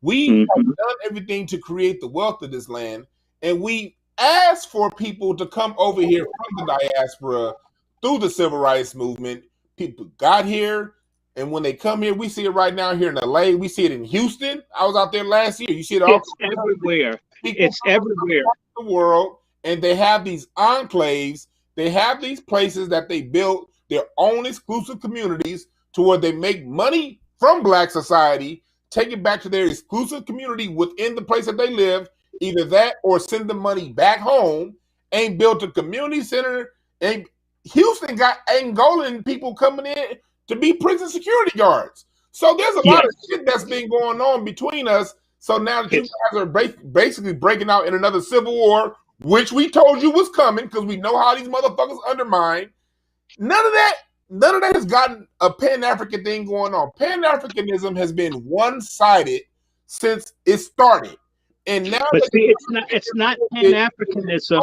We have done everything to create the wealth of this land, and we asked for people to come over here from the diaspora through the civil rights movement. People got here, and when they come here, we see it right now here in LA. We see it in Houston. I was out there last year. You see it all. It's everywhere. It's everywhere. The world, and they have these enclaves. They have these places that they built their own exclusive communities to where they make money from Black society, take it back to their exclusive community within the place that they live, either that or send the money back home, and built a community center. And Houston got Angolan people coming in to be prison security guards. So there's a lot of shit that's been going on between us. So now that you guys are basically breaking out in another civil war, which we told you was coming because we know how these motherfuckers undermine, none of that has gotten a Pan-African thing going on. Pan-Africanism has been one-sided since it started. And now it's not Pan-Africanism.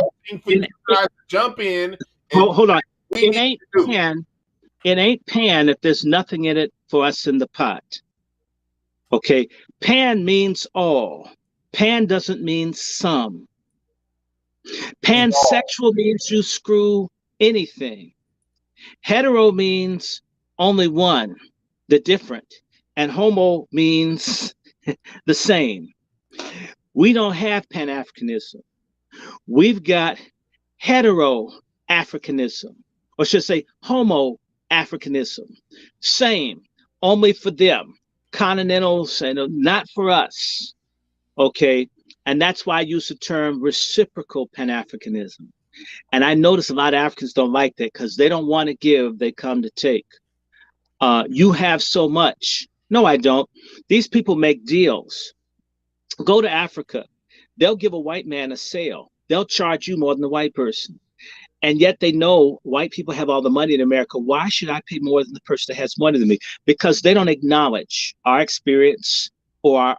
Jump in. Hold on. It ain't Pan. It ain't Pan if there's nothing in it for us in the pot. Okay. Pan means all. Pan doesn't mean some. Pansexual means you screw anything. Hetero means only one, the different. And homo means the same. We don't have Pan-Africanism. We've got hetero-Africanism, or should I say homo-Africanism. Same, only for them. Continentals, and not for us. Okay, and that's why I use the term reciprocal Pan-Africanism. And I notice a lot of Africans don't like that because they don't want to give, they come to take. You have so much. No, I don't. These people make deals. Go to Africa. They'll give a white man a sale. They'll charge you more than the white person. And yet they know white people have all the money in America. Why should I pay more than the person that has money than me? Because they don't acknowledge our experience or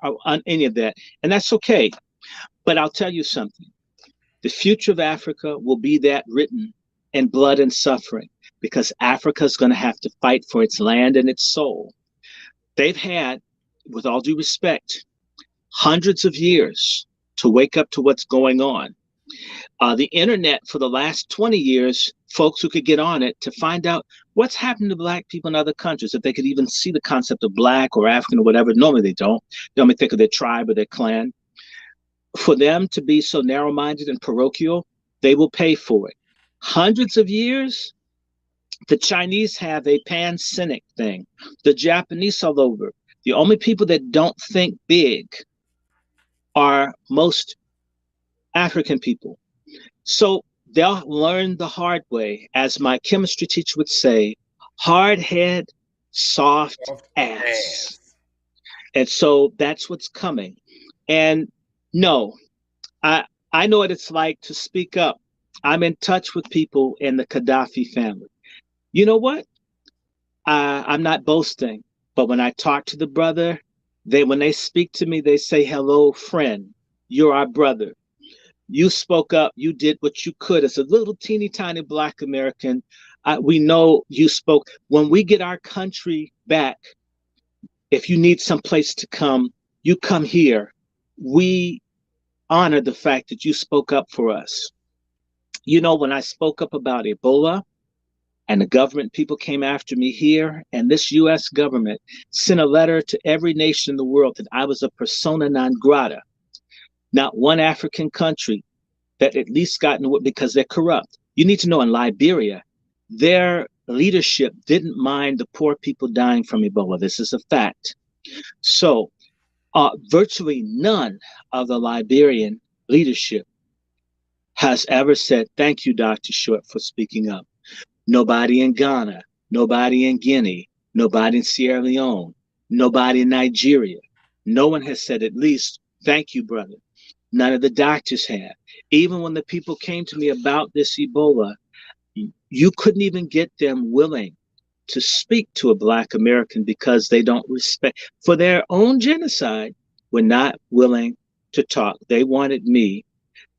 any of that. And that's okay. But I'll tell you something. The future of Africa will be that written in blood and suffering, because Africa is going to have to fight for its land and its soul. They've had, with all due respect, hundreds of years to wake up to what's going on. The internet for the last 20 years, folks who could get on it to find out what's happened to Black people in other countries, if they could even see the concept of Black or African or whatever. Normally they don't. They only think of their tribe or their clan. For them to be so narrow-minded and parochial, they will pay for it. Hundreds of years, the Chinese have a pan-Sinic thing. The Japanese all over. The only people that don't think big are most African people. So they'll learn the hard way. As my chemistry teacher would say, hard head, soft ass. And so that's what's coming. And no, I know what it's like to speak up. I'm in touch with people in the Gaddafi family. You know what? I'm not boasting, but when I talk to the brother, when they speak to me, they say, hello, friend. You're our brother. You spoke up. You did what you could as a little teeny tiny Black American. We know you spoke. When we get our country back, if you need some place to come, you come here. We honor the fact that you spoke up for us. You know, when I spoke up about Ebola and the government people came after me here, and this US government sent a letter to every nation in the world that I was a persona non grata. Not one African country that at least gotten because they're corrupt. You need to know in Liberia, their leadership didn't mind the poor people dying from Ebola. This is a fact. So virtually none of the Liberian leadership has ever said, thank you, Dr. Short, for speaking up. Nobody in Ghana, nobody in Guinea, nobody in Sierra Leone, nobody in Nigeria. No one has said at least, thank you, brother. None of the doctors have. Even when the people came to me about this Ebola, you couldn't even get them willing to speak to a Black American because they don't respect, for their own genocide, were not willing to talk. They wanted me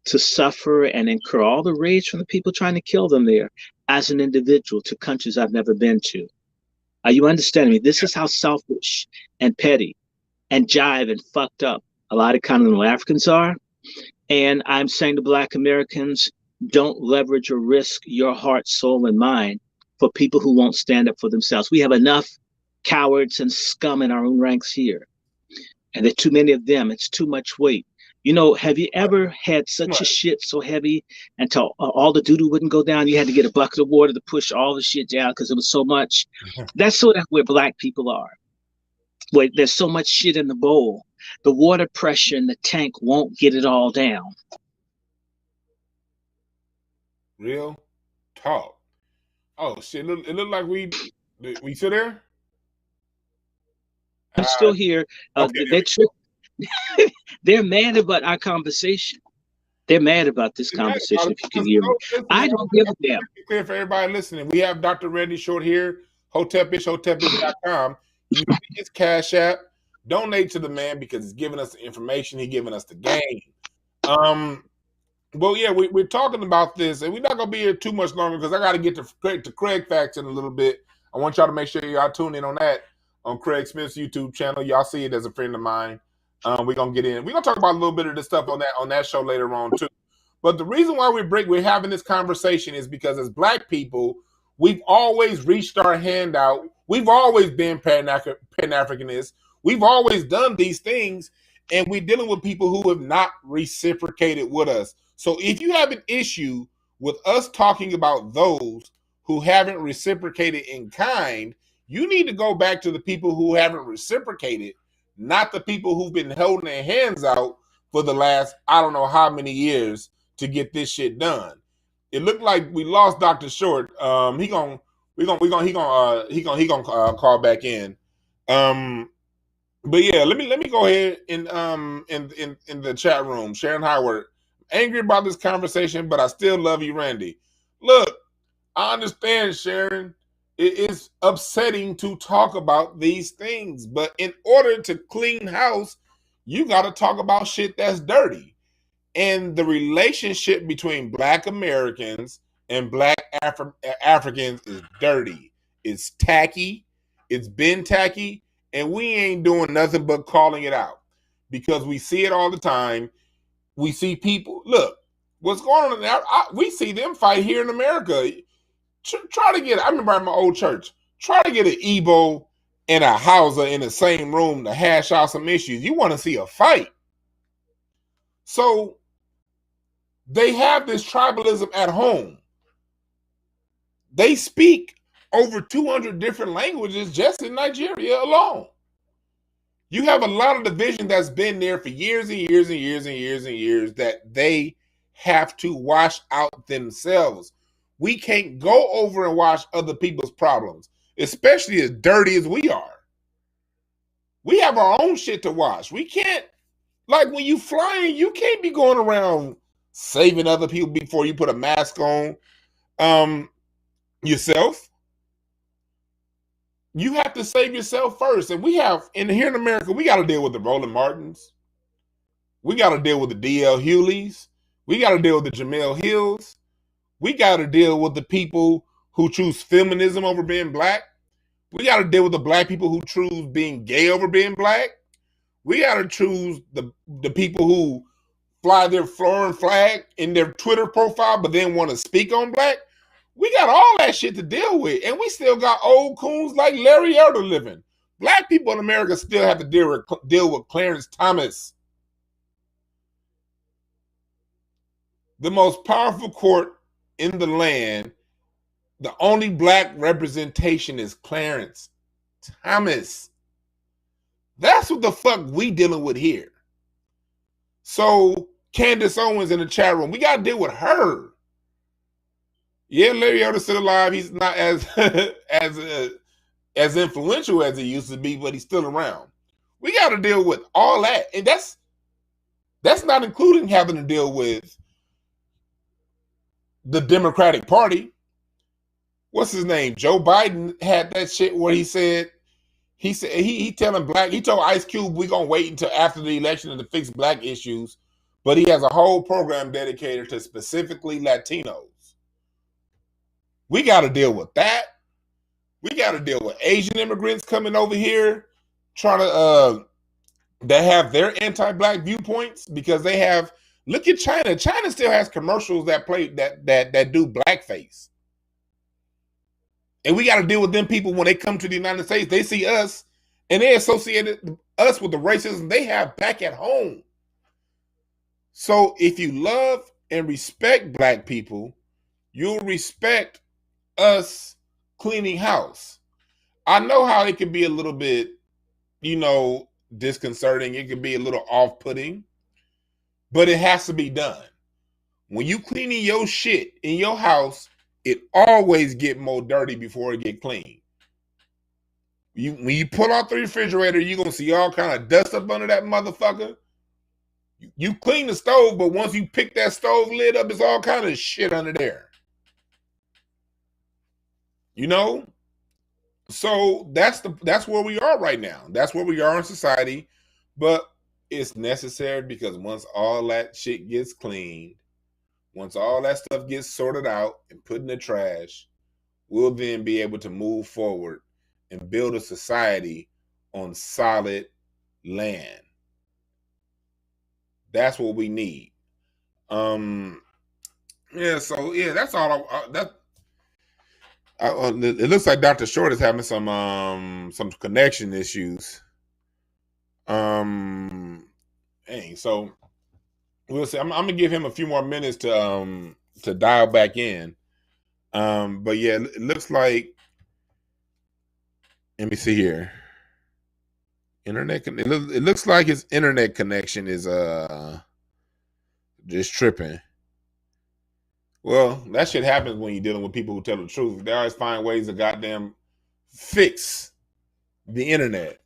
to suffer and incur all the rage from the people trying to kill them there as an individual to countries I've never been to. Are you understanding me? This is how selfish and petty and jive and fucked up a lot of continental Africans are. And I'm saying to Black Americans, don't leverage or risk your heart, soul, and mind for people who won't stand up for themselves. We have enough cowards and scum in our own ranks here. And there are too many of them. It's too much weight. You know, have you ever had such a shit so heavy until all the doo-doo wouldn't go down? You had to get a bucket of water to push all the shit down because it was so much. That's sort of where Black people are. Where there's so much shit in the bowl. The water pressure in the tank won't get it all down. Real talk. Oh shit! It looked like we still there. I'm still here. Okay, they're mad about our conversation. They're mad about this conversation. If you can hear me, I don't give a damn. Clear for everybody listening. We have Dr. Randy Short here. Hotepish.com. You see his Cash App. Donate to the man because he's giving us the information. He's giving us the game. Well, yeah, we're talking about this, and we're not gonna be here too much longer because I got to get to Craig Facts in a little bit. I want y'all to make sure y'all tune in on that on Craig Smith's YouTube channel. Y'all see it as a friend of mine. We're gonna get in. We're gonna talk about a little bit of this stuff on that show later on too. But the reason why we're having this conversation is because as Black people, we've always reached our hand out. We've always been Pan-Africanists. We've always done these things, and we're dealing with people who have not reciprocated with us. So if you have an issue with us talking about those who haven't reciprocated in kind, you need to go back to the people who haven't reciprocated, not the people who've been holding their hands out for the last, I don't know how many years to get this shit done. It looked like we lost Dr. Short. He gonna call back in. But yeah, let me go ahead and in the chat room, Sharon Howard, angry about this conversation, but I still love you, Randy. Look, I understand, Sharon. It is upsetting to talk about these things, but in order to clean house, you got to talk about shit that's dirty. And the relationship between Black Americans and Black Africans is dirty. It's tacky. It's been tacky, and we ain't doing nothing but calling it out because we see it all the time. We see people look what's going on there. We see them fight here in America. Try to get. I remember at my old church. Try to get an Igbo and a Hausa in the same room to hash out some issues. You want to see a fight. So they have this tribalism at home. They speak over 200 different languages just in Nigeria alone. You have a lot of division that's been there for years and years and years and years and years that they have to wash out themselves. We can't go over and wash other people's problems, especially as dirty as we are. We have our own shit to wash. We can't, like when you flying, you can't be going around saving other people before you put a mask on yourself. You have to save yourself first. And we have, here in America, we got to deal with the Roland Martins. We got to deal with the D.L. Hewleys. We got to deal with the Jamel Hills. We got to deal with the people who choose feminism over being black. We got to deal with the black people who choose being gay over being black. We got to choose the people who fly their foreign flag in their Twitter profile but then want to speak on black. We got all that shit to deal with, and we still got old coons like Larry Elder living. Black people in America still have to deal with Clarence Thomas. The most powerful court in the land, the only black representation is Clarence Thomas. That's what the fuck we dealing with here. So Candace Owens in the chat room, we got to deal with her. Yeah, Larry Elder's still alive. He's not as as influential as he used to be, but he's still around. We got to deal with all that, and that's not including having to deal with the Democratic Party. What's his name? Joe Biden had that shit where he said he told Ice Cube we're gonna wait until after the election to fix black issues, but he has a whole program dedicated to specifically Latinos. We got to deal with that. We got to deal with Asian immigrants coming over here trying to that have their anti-black viewpoints because they have. Look at China. China still has commercials that play that do blackface, and we got to deal with them people when they come to the United States. They see us and they associated us with the racism they have back at home. So if you love and respect black people, you'll respect us cleaning house. I know how it can be a little bit, disconcerting. It can be a little off-putting, but it has to be done. When you cleaning your shit in your house, it always get more dirty before it get clean. When you pull out the refrigerator, you're going to see all kind of dust up under that motherfucker. You clean the stove, but once you pick that stove lid up, it's all kind of shit under there. So that's where we are right now. That's where we are in society, but it's necessary because once all that shit gets cleaned, once all that stuff gets sorted out and put in the trash, we'll then be able to move forward and build a society on solid land. That's what we need. That's all. It looks like DrRandyShort is having some connection issues. So we'll see. I'm gonna give him a few more minutes to dial back in. But yeah, it looks like. Let me see here. Internet. It looks like his internet connection is just tripping. Well, that shit happens when you're dealing with people who tell the truth. They always find ways to goddamn fix the internet.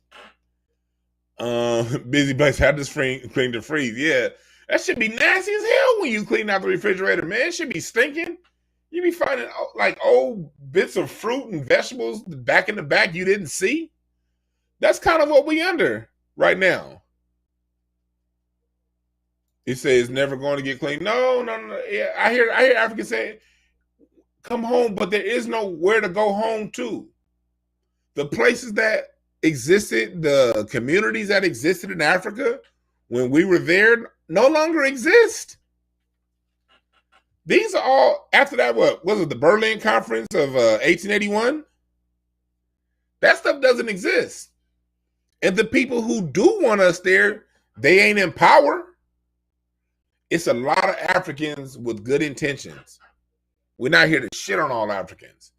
Busy Blaze had this clean to freeze. Yeah, that should be nasty as hell when you clean out the refrigerator, man. It should be stinking. You be finding like old bits of fruit and vegetables back in the back you didn't see. That's kind of what we under right now. He says it's never going to get clean. No, no, no. Yeah, I hear Africans say, "Come home," but there is nowhere to go home to. The places that existed, the communities that existed in Africa when we were there, no longer exist. These are all after that. What was it? The Berlin Conference of 1881. That stuff doesn't exist. And the people who do want us there, they ain't in power. It's a lot of Africans with good intentions. We're not here to shit on all Africans.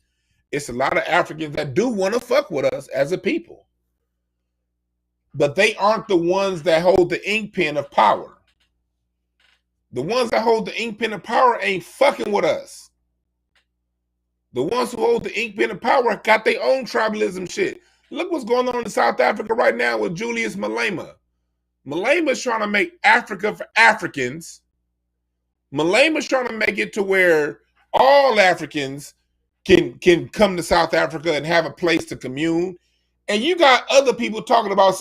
It's a lot of Africans that do want to fuck with us as a people. But they aren't the ones that hold the ink pen of power. The ones that hold the ink pen of power ain't fucking with us. The ones who hold the ink pen of power got their own tribalism shit. Look what's going on in South Africa right now with Julius Malema. Malema's trying to make Africa for Africans. Malema's trying to make it to where all Africans can come to South Africa and have a place to commune. And you got other people talking about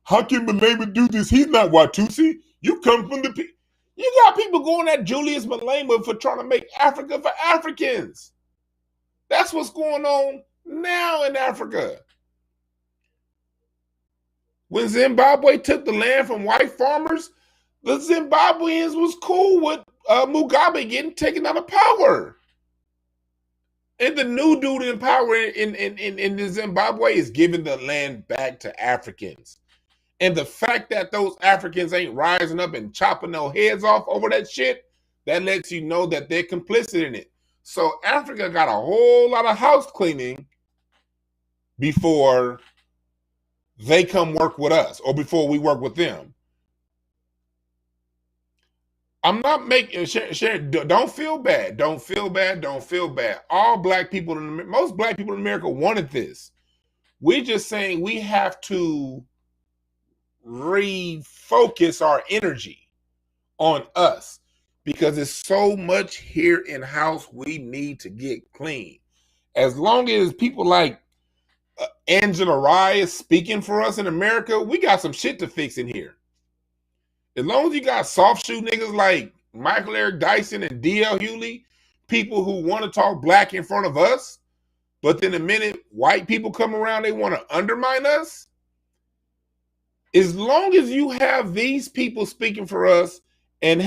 how can Malema do this? He's not Watusi. You come from the people. You got people going at Julius Malema for trying to make Africa for Africans. That's what's going on now in Africa. When Zimbabwe took the land from white farmers, the Zimbabweans was cool with Mugabe getting taken out of power. And the new dude in power in the Zimbabwe is giving the land back to Africans. And the fact that those Africans ain't rising up and chopping their heads off over that shit, that lets you know that they're complicit in it. So Africa got a whole lot of house cleaning before they come work with us or before we work with them. I'm not making Sharon, don't feel bad. Don't feel bad. Don't feel bad. All black people most black people in America wanted this. We're just saying we have to refocus our energy on us because there's so much here in house we need to get clean. As long as people like Angela Rye is speaking for us in America, we got some shit to fix in here. As long as you got soft shoe niggas like Michael Eric Dyson and D.L. Hewley, people who want to talk black in front of us, but then the minute white people come around, they want to undermine us. As long as you have these people speaking for us and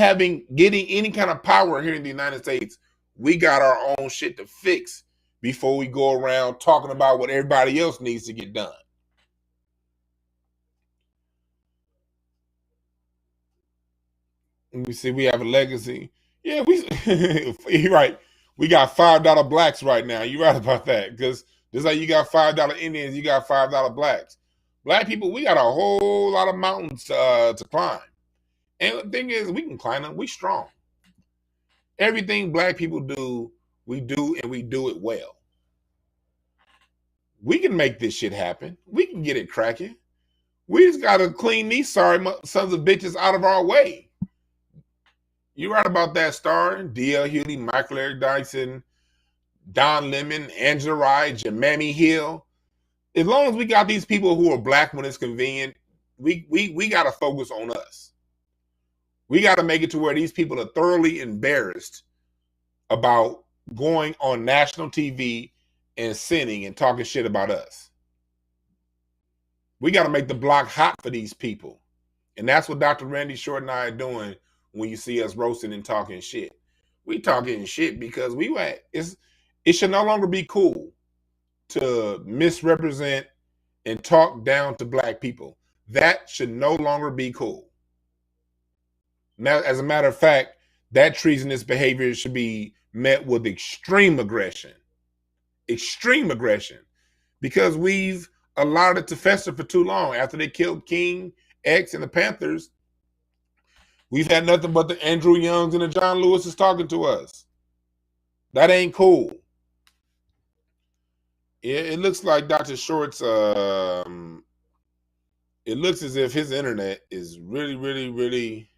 getting any kind of power here in the United States, we got our own shit to fix before we go around talking about what everybody else needs to get done. Let me see, we have a legacy. Yeah, you're right. We got $5 blacks right now. You're right about that. Because just like you got $5 Indians, you got $5 blacks. Black people, we got a whole lot of mountains to climb. And the thing is, we can climb them. We strong. Everything black people do, we do, and we do it well. We can make this shit happen. We can get it cracking. We just got to clean these sorry sons of bitches out of our way. You're right about that, Star. D.L. Hewley, Michael Eric Dyson, Don Lemon, Angela Rye, Jemami Hill. As long as we got these people who are black when it's convenient, we got to focus on us. We got to make it to where these people are thoroughly embarrassed about going on national TV and sinning and talking shit about us. We got to make the block hot for these people. And that's what Dr. Randy Short and I are doing when you see us roasting and talking shit. We talking shit because it should no longer be cool to misrepresent and talk down to black people. That should no longer be cool. Now, as a matter of fact, that treasonous behavior should be met with extreme aggression. Extreme aggression. Because we've allowed it to fester for too long. After they killed King, X, and the Panthers, we've had nothing but the Andrew Youngs and the John Lewises talking to us. That ain't cool. It looks like Dr. Short's, it looks as if his internet is really, really, really,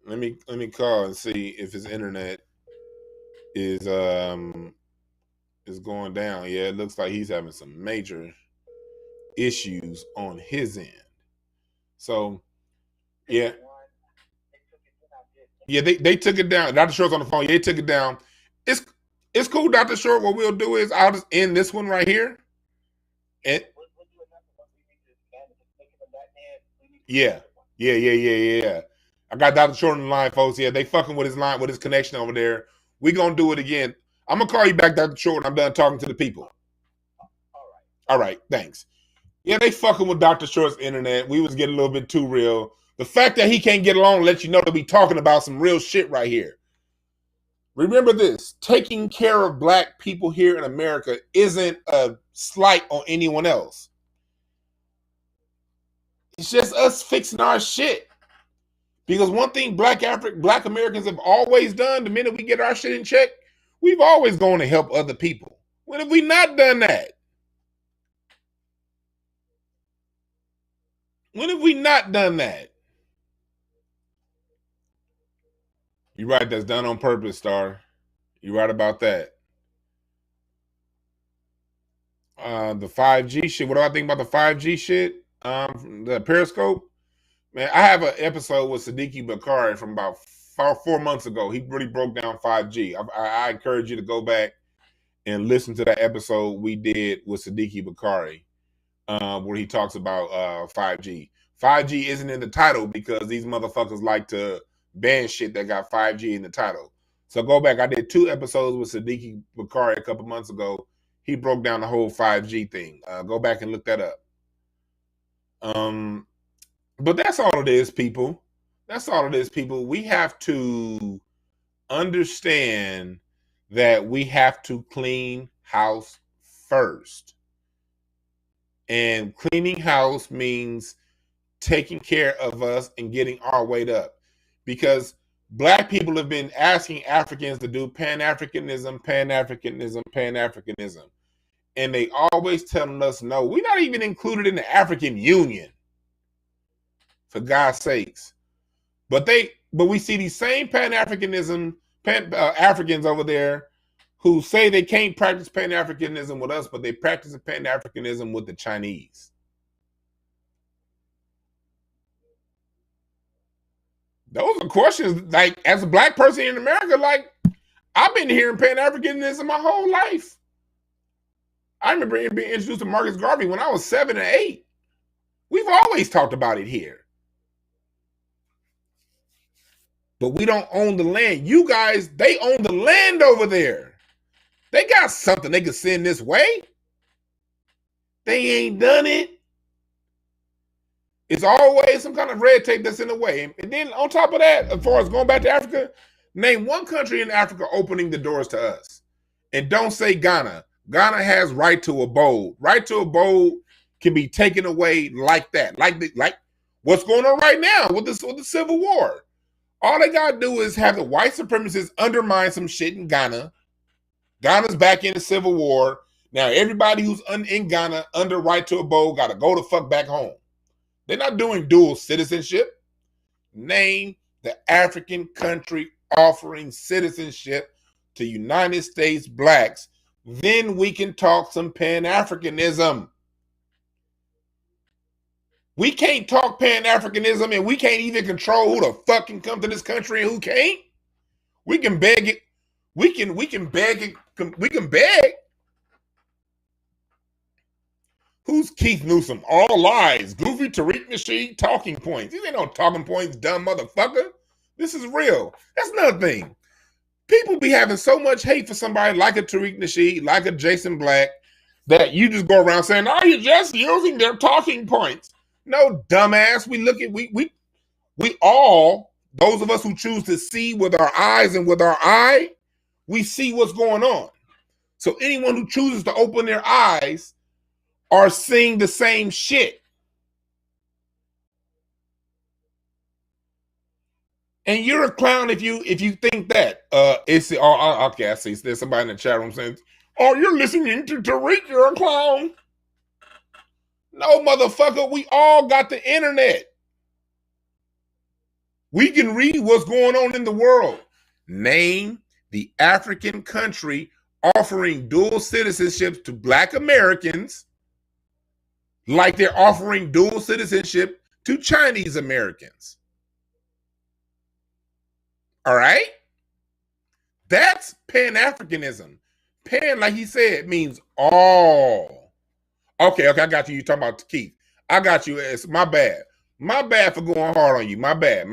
let me call and see if his internet is going down. Yeah, it looks like he's having some major issues on his end. So yeah. Yeah, they took it down. Dr. Short's on the phone. Yeah, they took it down. It's cool, Dr. Short. What we'll do is I'll just end this one right here. And yeah. Yeah. I got Dr. Short on the line, folks. Yeah, they fucking with his line, with his connection over there. We gonna do it again. I'm gonna call you back, Dr. Short, when I'm done talking to the people. All right, thanks. Yeah, they fucking with Dr. Short's internet. We was getting a little bit too real. The fact that he can't get along lets you know that we talking about some real shit right here. Remember this, taking care of black people here in America isn't a slight on anyone else. It's just us fixing our shit. Because one thing black Americans have always done, the minute we get our shit in check, we've always gone to help other people. When have we not done that? When have we not done that? You're right, that's done on purpose, Star. You're right about that. The 5G shit. What do I think about the 5G shit? The Periscope. Man, I have an episode with Siddiqui Bakari from about 4 months ago. He really broke down 5G. I encourage you to go back and listen to that episode we did with Siddiqui Bakari, where he talks about 5G. 5G isn't in the title because these motherfuckers like to ban shit that got 5G in the title. So go back. I did 2 episodes with Siddiqui Bakari a couple months ago. He broke down the whole 5G thing. Go back and look that up. But that's all it is, people. That's all it is, people. We have to understand that we have to clean house first. And cleaning house means taking care of us and getting our weight up. Because black people have been asking Africans to do Pan-Africanism, Pan-Africanism, Pan-Africanism. And they always telling us, no, we're not even included in the African Union. For God's sakes. But we see these same Pan-Africanism, Africans over there who say they can't practice Pan-Africanism with us, but they practice Pan-Africanism with the Chinese. Those are questions, like, as a black person in America, like, I've been hearing Pan-Africanism my whole life. I remember being introduced to Marcus Garvey when I was 7 or 8. We've always talked about it here. But we don't own the land. You guys, they own the land over there. They got something they could send this way. They ain't done it. It's always some kind of red tape that's in the way. And then on top of that, as far as going back to Africa, name one country in Africa opening the doors to us. And don't say Ghana. Ghana has right to abode. Right to abode can be taken away like that. Like what's going on right now with the Civil War. All they got to do is have the white supremacists undermine some shit in Ghana. Ghana's back in the Civil War. Now, everybody who's in Ghana under right to abode got to go the fuck back home. They're not doing dual citizenship. Name the African country offering citizenship to United States blacks. Then we can talk some Pan-Africanism. We can't talk Pan-Africanism and we can't even control who the fuck can come to this country and who can't. We can beg it. We can beg it. We can beg. Who's Keith Newsom? All lies. Goofy Tariq Nasheed talking points. These ain't no talking points, dumb motherfucker. This is real. That's another thing. People be having so much hate for somebody like a Tariq Nasheed, like a Jason Black, that you just go around saying, "Oh, you're just using their talking points." No, dumbass. We all, those of us who choose to see with our eyes and with our eye, we see what's going on. So anyone who chooses to open their eyes are seeing the same shit. And you're a clown if you think that. Okay, I see. There's somebody in the chat room saying, "Oh, you're listening to Tariq, you're a clown." No, motherfucker, we all got the internet. We can read what's going on in the world. Name the African country offering dual citizenship to Black Americans like they're offering dual citizenship to Chinese Americans. All right? That's Pan-Africanism. Pan, like he said, means all. Okay, I got you. You're talking about Keith. I got you. It's my bad. My bad for going hard on you. My bad.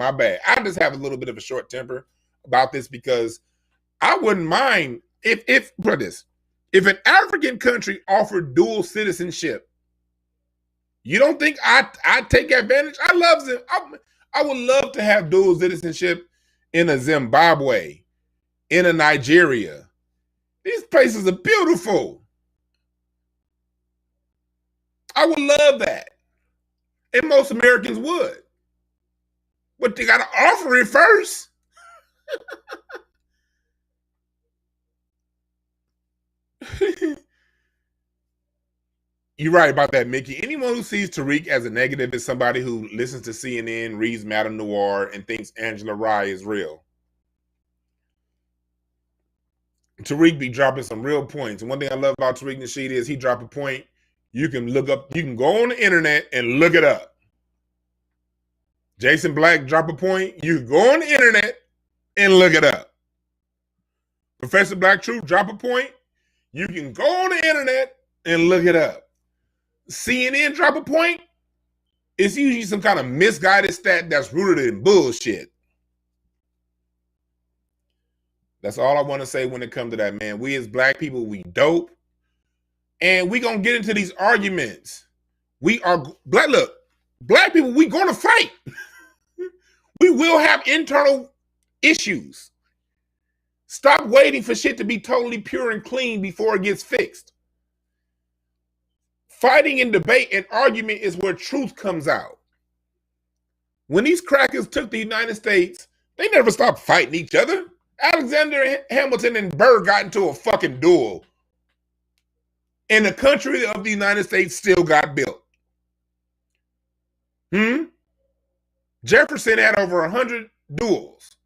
I just have a little bit of a short temper about this because I wouldn't mind if an African country offered dual citizenship. You don't think I'd take advantage? I love them. I would love to have dual citizenship in a Zimbabwe, in a Nigeria. These places are beautiful. I would love that. And most Americans would. But they got to offer it first. You're right about that, Mickey. Anyone who sees Tariq as a negative is somebody who listens to CNN, reads Madame Noir, and thinks Angela Rye is real. Tariq be dropping some real points. And one thing I love about Tariq Nasheed is he drop a point. You can go on the internet and look it up. Jason Black drop a point. You can go on the internet and look it up. Professor Black Truth drop a point. You can go on the internet and look it up. CNN drop a point. It's usually some kind of misguided stat that's rooted in bullshit. That's all I want to say when it comes to that, man. We as Black people, we dope. And we going to get into these arguments. We are, look, Black people, we going to fight. We will have internal issues. Stop waiting for shit to be totally pure and clean before it gets fixed. Fighting and debate and argument is where truth comes out. When these crackers took the United States, they never stopped fighting each other. Alexander Hamilton and Burr got into a fucking duel. And the country of the United States still got built. Jefferson had over 100 duels.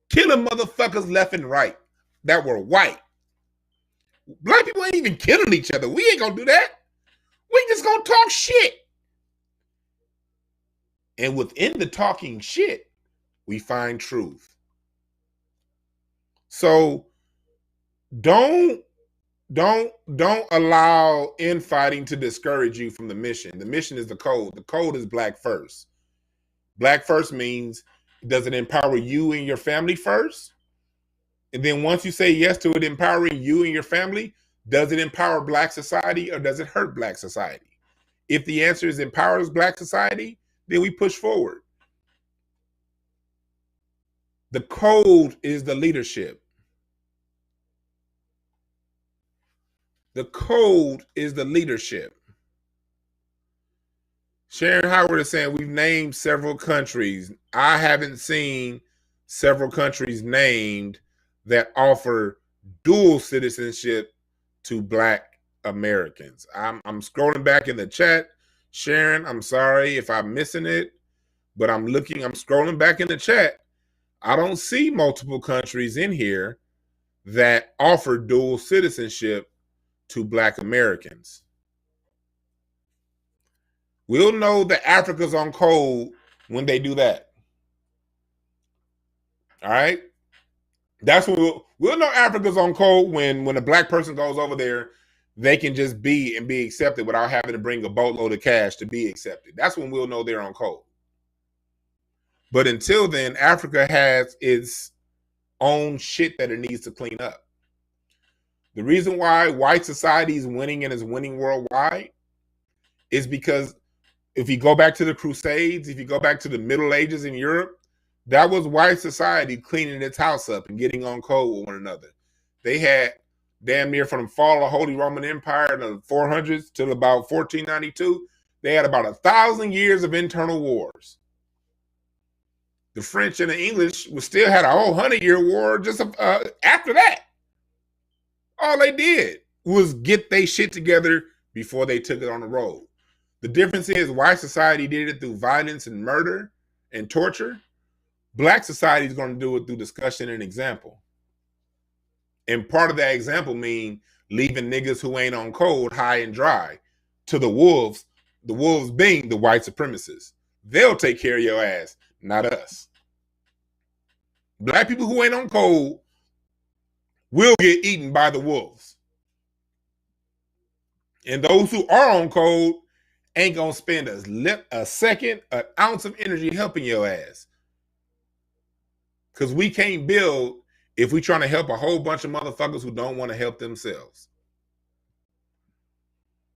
Killing motherfuckers left and right that were white. Black people ain't even killing each other. We ain't gonna do that. We just gonna talk shit. And within the talking shit, we find truth. So don't allow infighting to discourage you from the mission. The mission is the code. The code is Black first. Black first means, does it empower you and your family first? And then once you say yes to it empowering you and your family, does it empower Black society or does it hurt Black society? If the answer is empowers Black society, then we push forward. The code is the leadership. The code is the leadership. Sharon Howard is saying we've named several countries. I haven't seen several countries named that offer dual citizenship to Black Americans. I'm scrolling back in the chat. Sharon, I'm sorry if I'm missing it, but I'm scrolling back in the chat. I don't see multiple countries in here that offer dual citizenship to Black Americans. We'll know that Africa's on code when they do that. All right? That's when we'll know Africa's on code when a Black person goes over there, they can just be accepted without having to bring a boatload of cash to be accepted. That's when we'll know they're on code. But until then, Africa has its own shit that it needs to clean up. The reason why white society is winning and is winning worldwide is because if you go back to the Crusades, if you go back to the Middle Ages in Europe, that was white society cleaning its house up and getting on code with one another. They had damn near from the fall of the Holy Roman Empire in the 400s till about 1492, they had about 1,000 years of internal wars. The French and the English still had a whole 100-year war just after that. All they did was get their shit together before they took it on the road. The difference is white society did it through violence and murder and torture. Black society is going to do it through discussion and example. And part of that example mean leaving niggas who ain't on code high and dry to the wolves being the white supremacists. They'll take care of your ass, not us. Black people who ain't on code will get eaten by the wolves. And those who are on code ain't gonna spend a second, an ounce of energy helping your ass. Because we can't build if we trying to help a whole bunch of motherfuckers who don't want to help themselves.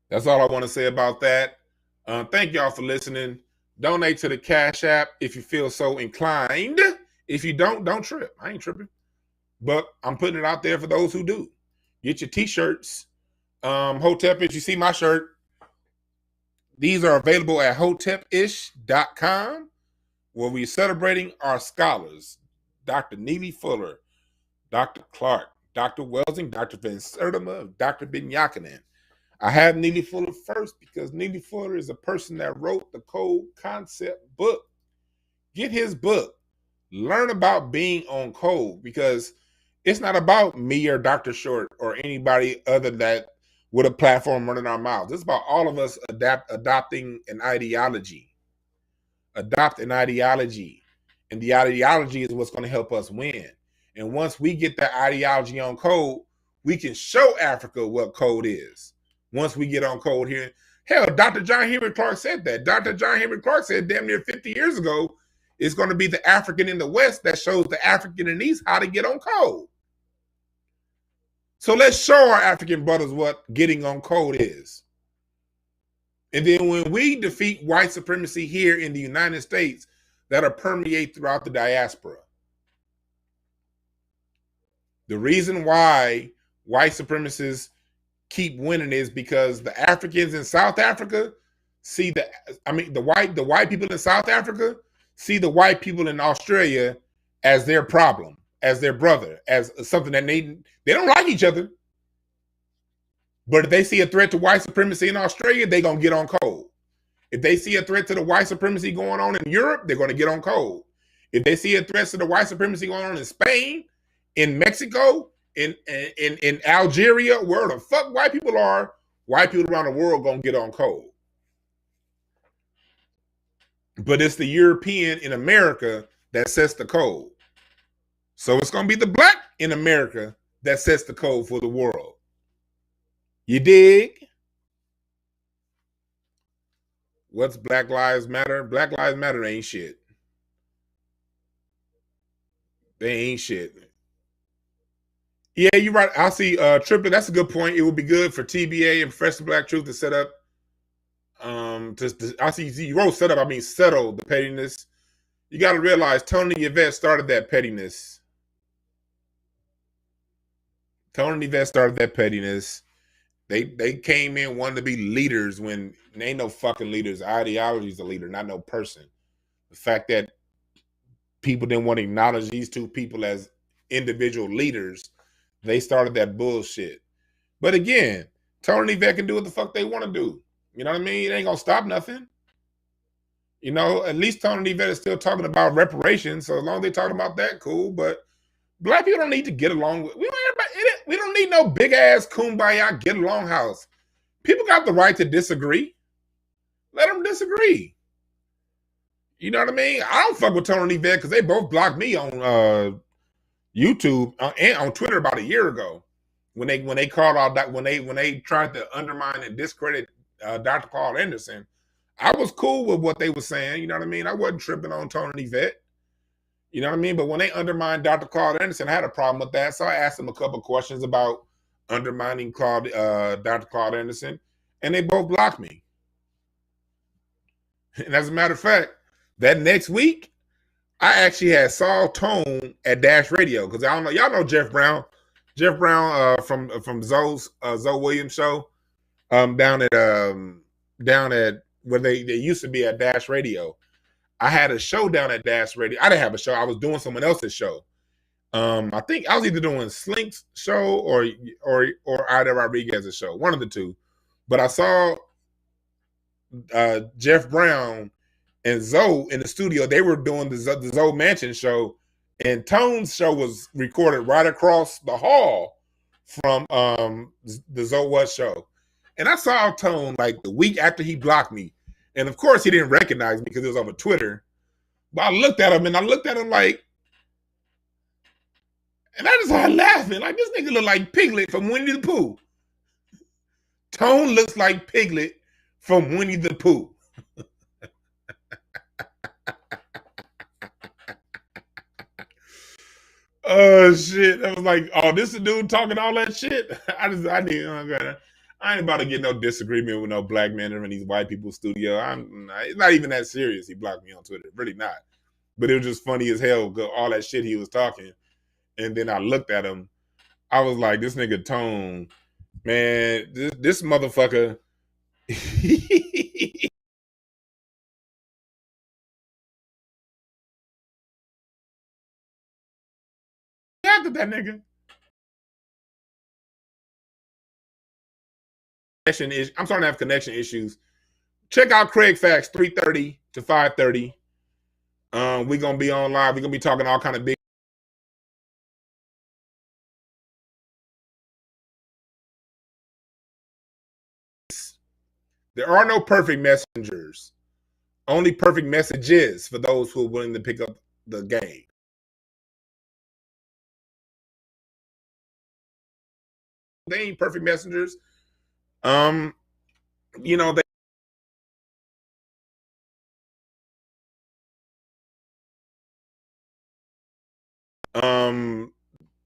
That's all I want to say about that. Thank y'all for listening. Donate to the Cash App if you feel so inclined. If you don't trip. I ain't tripping. But I'm putting it out there for those who do. Get your t-shirts. Hotepish, you see my shirt. These are available at hotepish.com, where we're celebrating our scholars. Dr. Neely Fuller, Dr. Clark, Dr. Welsing, Dr. Van Sertima, Dr. Binyakinen. I have Neely Fuller first because Neely Fuller is a person that wrote the Code Concept book. Get his book. Learn about being on code, because it's not about me or Dr. Short or anybody other that with a platform running our mouths. It's about all of us adopting an ideology. Adopt an ideology. And the ideology is what's going to help us win. And once we get that ideology on code, we can show Africa what code is. Once we get on code here. Hell, Dr. John Henry Clark said that. Dr. John Henry Clark said damn near 50 years ago, it's going to be the African in the West that shows the African in the East how to get on code. So let's show our African brothers what getting on code is. And then when we defeat white supremacy here in the United States, that'll permeate throughout the diaspora. The reason why white supremacists keep winning is because the Africans in South Africa see the white people in South Africa see the white people in Australia as their problem, as their brother, as something that they don't like each other. But if they see a threat to white supremacy in Australia, they're going to get on code. If they see a threat to the white supremacy going on in Europe, they're going to get on code. If they see a threat to the white supremacy going on in Spain, in Mexico, in Algeria, where the fuck white people are, white people around the world going to get on code. But it's the European in America that sets the code. So it's going to be the black in America that sets the code for the world. You dig? What's Black Lives Matter? Black Lives Matter ain't shit. They ain't shit. Yeah, you're right. I see Triplett. That's a good point. It would be good for TBA and Professor Black Truth to set up. I see you wrote set up. I mean settle the pettiness. You got to realize Tony Yvette started that pettiness. Tony Yvette started that pettiness. They came in wanting to be leaders when they ain't no fucking leaders. Ideology is a leader, not no person. The fact that people didn't want to acknowledge these two people as individual leaders, they started that bullshit. But again, Tony Yvette can do what the fuck they want to do. You know what I mean? It ain't gonna stop nothing. You know, at least Tony Yvette is still talking about reparations. So as long as they talking about that, cool. But black people don't need to get along with. We don't need no big ass kumbaya get along house. People got the right to disagree. Let them disagree. You know what I mean? I don't fuck with Tony Yvette because they both blocked me on YouTube and on Twitter about a year ago when they called out that when they tried to undermine and discredit Dr. Paul Anderson. I was cool with what they were saying. You know what I mean? I wasn't tripping on Tony Yvette. You know what I mean? But when they undermined Dr. Claude Anderson, I had a problem with that. So I asked them a couple of questions about undermining Dr. Claude Anderson, and they both blocked me. And as a matter of fact, that next week, I actually had Saul Tone at Dash Radio because I don't know, y'all know Jeff Brown. Jeff Brown from Zoe Williams show down at where they used to be at Dash Radio. I had a show down at Dash Radio. I didn't have a show. I was doing someone else's show. I think I was either doing Slink's show or Ida Rodriguez's show, one of the two. But I saw Jeff Brown and Zoe in the studio. They were doing the Zoe Mansion show, and Tone's show was recorded right across the hall from the Zoe What show. And I saw Tone like the week after he blocked me. And of course he didn't recognize me because it was over Twitter. But I looked at him like, and I just started laughing. Like, this nigga look like Piglet from Winnie the Pooh. Tone looks like Piglet from Winnie the Pooh. Oh shit! I was like, oh, this is dude talking all that shit. I ain't about to get no disagreement with no black men in these white people's studio. It's not even that serious. He blocked me on Twitter, really not. But it was just funny as hell, all that shit he was talking. And then I looked at him. I was like, this nigga Tone, man, this motherfucker. After that nigga. I'm starting to have connection issues. Check out Craig Facts 3:30 to 5:30. We're gonna be on live. We're gonna be talking all kind of big. There are no perfect messengers. Only perfect messages for those who are willing to pick up the game. They ain't perfect messengers. You know, they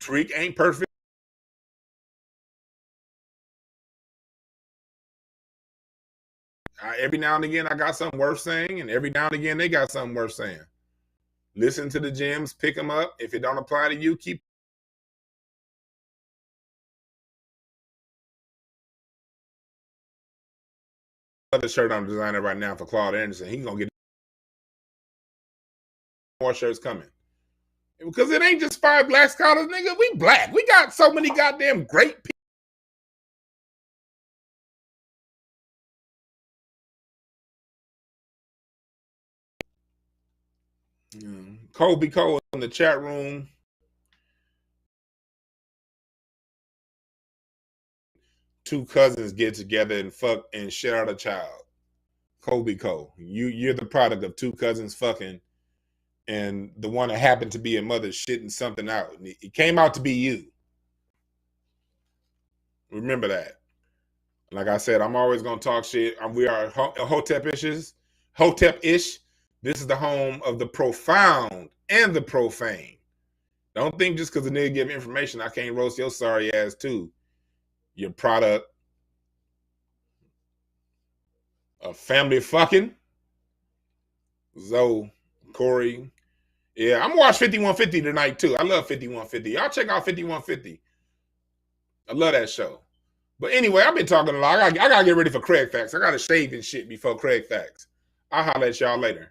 Tariq ain't perfect. Every now and again I got something worth saying, and every now and again they got something worth saying. Listen to the gems, pick them up. If it don't apply to you, keep another shirt I'm designing right now for Claude Anderson. He's gonna get more shirts coming. Because it ain't just 5 black scholars, nigga. We black. We got so many goddamn great people. Kobe Cole in the chat room. Two cousins get together and fuck and shit out a child. Kobe Cole. You're the product of two cousins fucking, and the one that happened to be a mother shitting something out. It came out to be you. Remember that. Like I said, I'm always gonna talk shit. We are Hotep-ish. Hotep-ish. This is the home of the profound and the profane. Don't think just because a nigga give information, I can't roast your sorry ass too. Your product of family fucking. Zoe, Corey. Yeah, I'm gonna watch 5150 tonight too. I love 5150. Y'all check out 5150. I love that show. But anyway, I've been talking a lot. I gotta get ready for Craig Facts. I gotta shave and shit before Craig Facts. I'll holler at y'all later.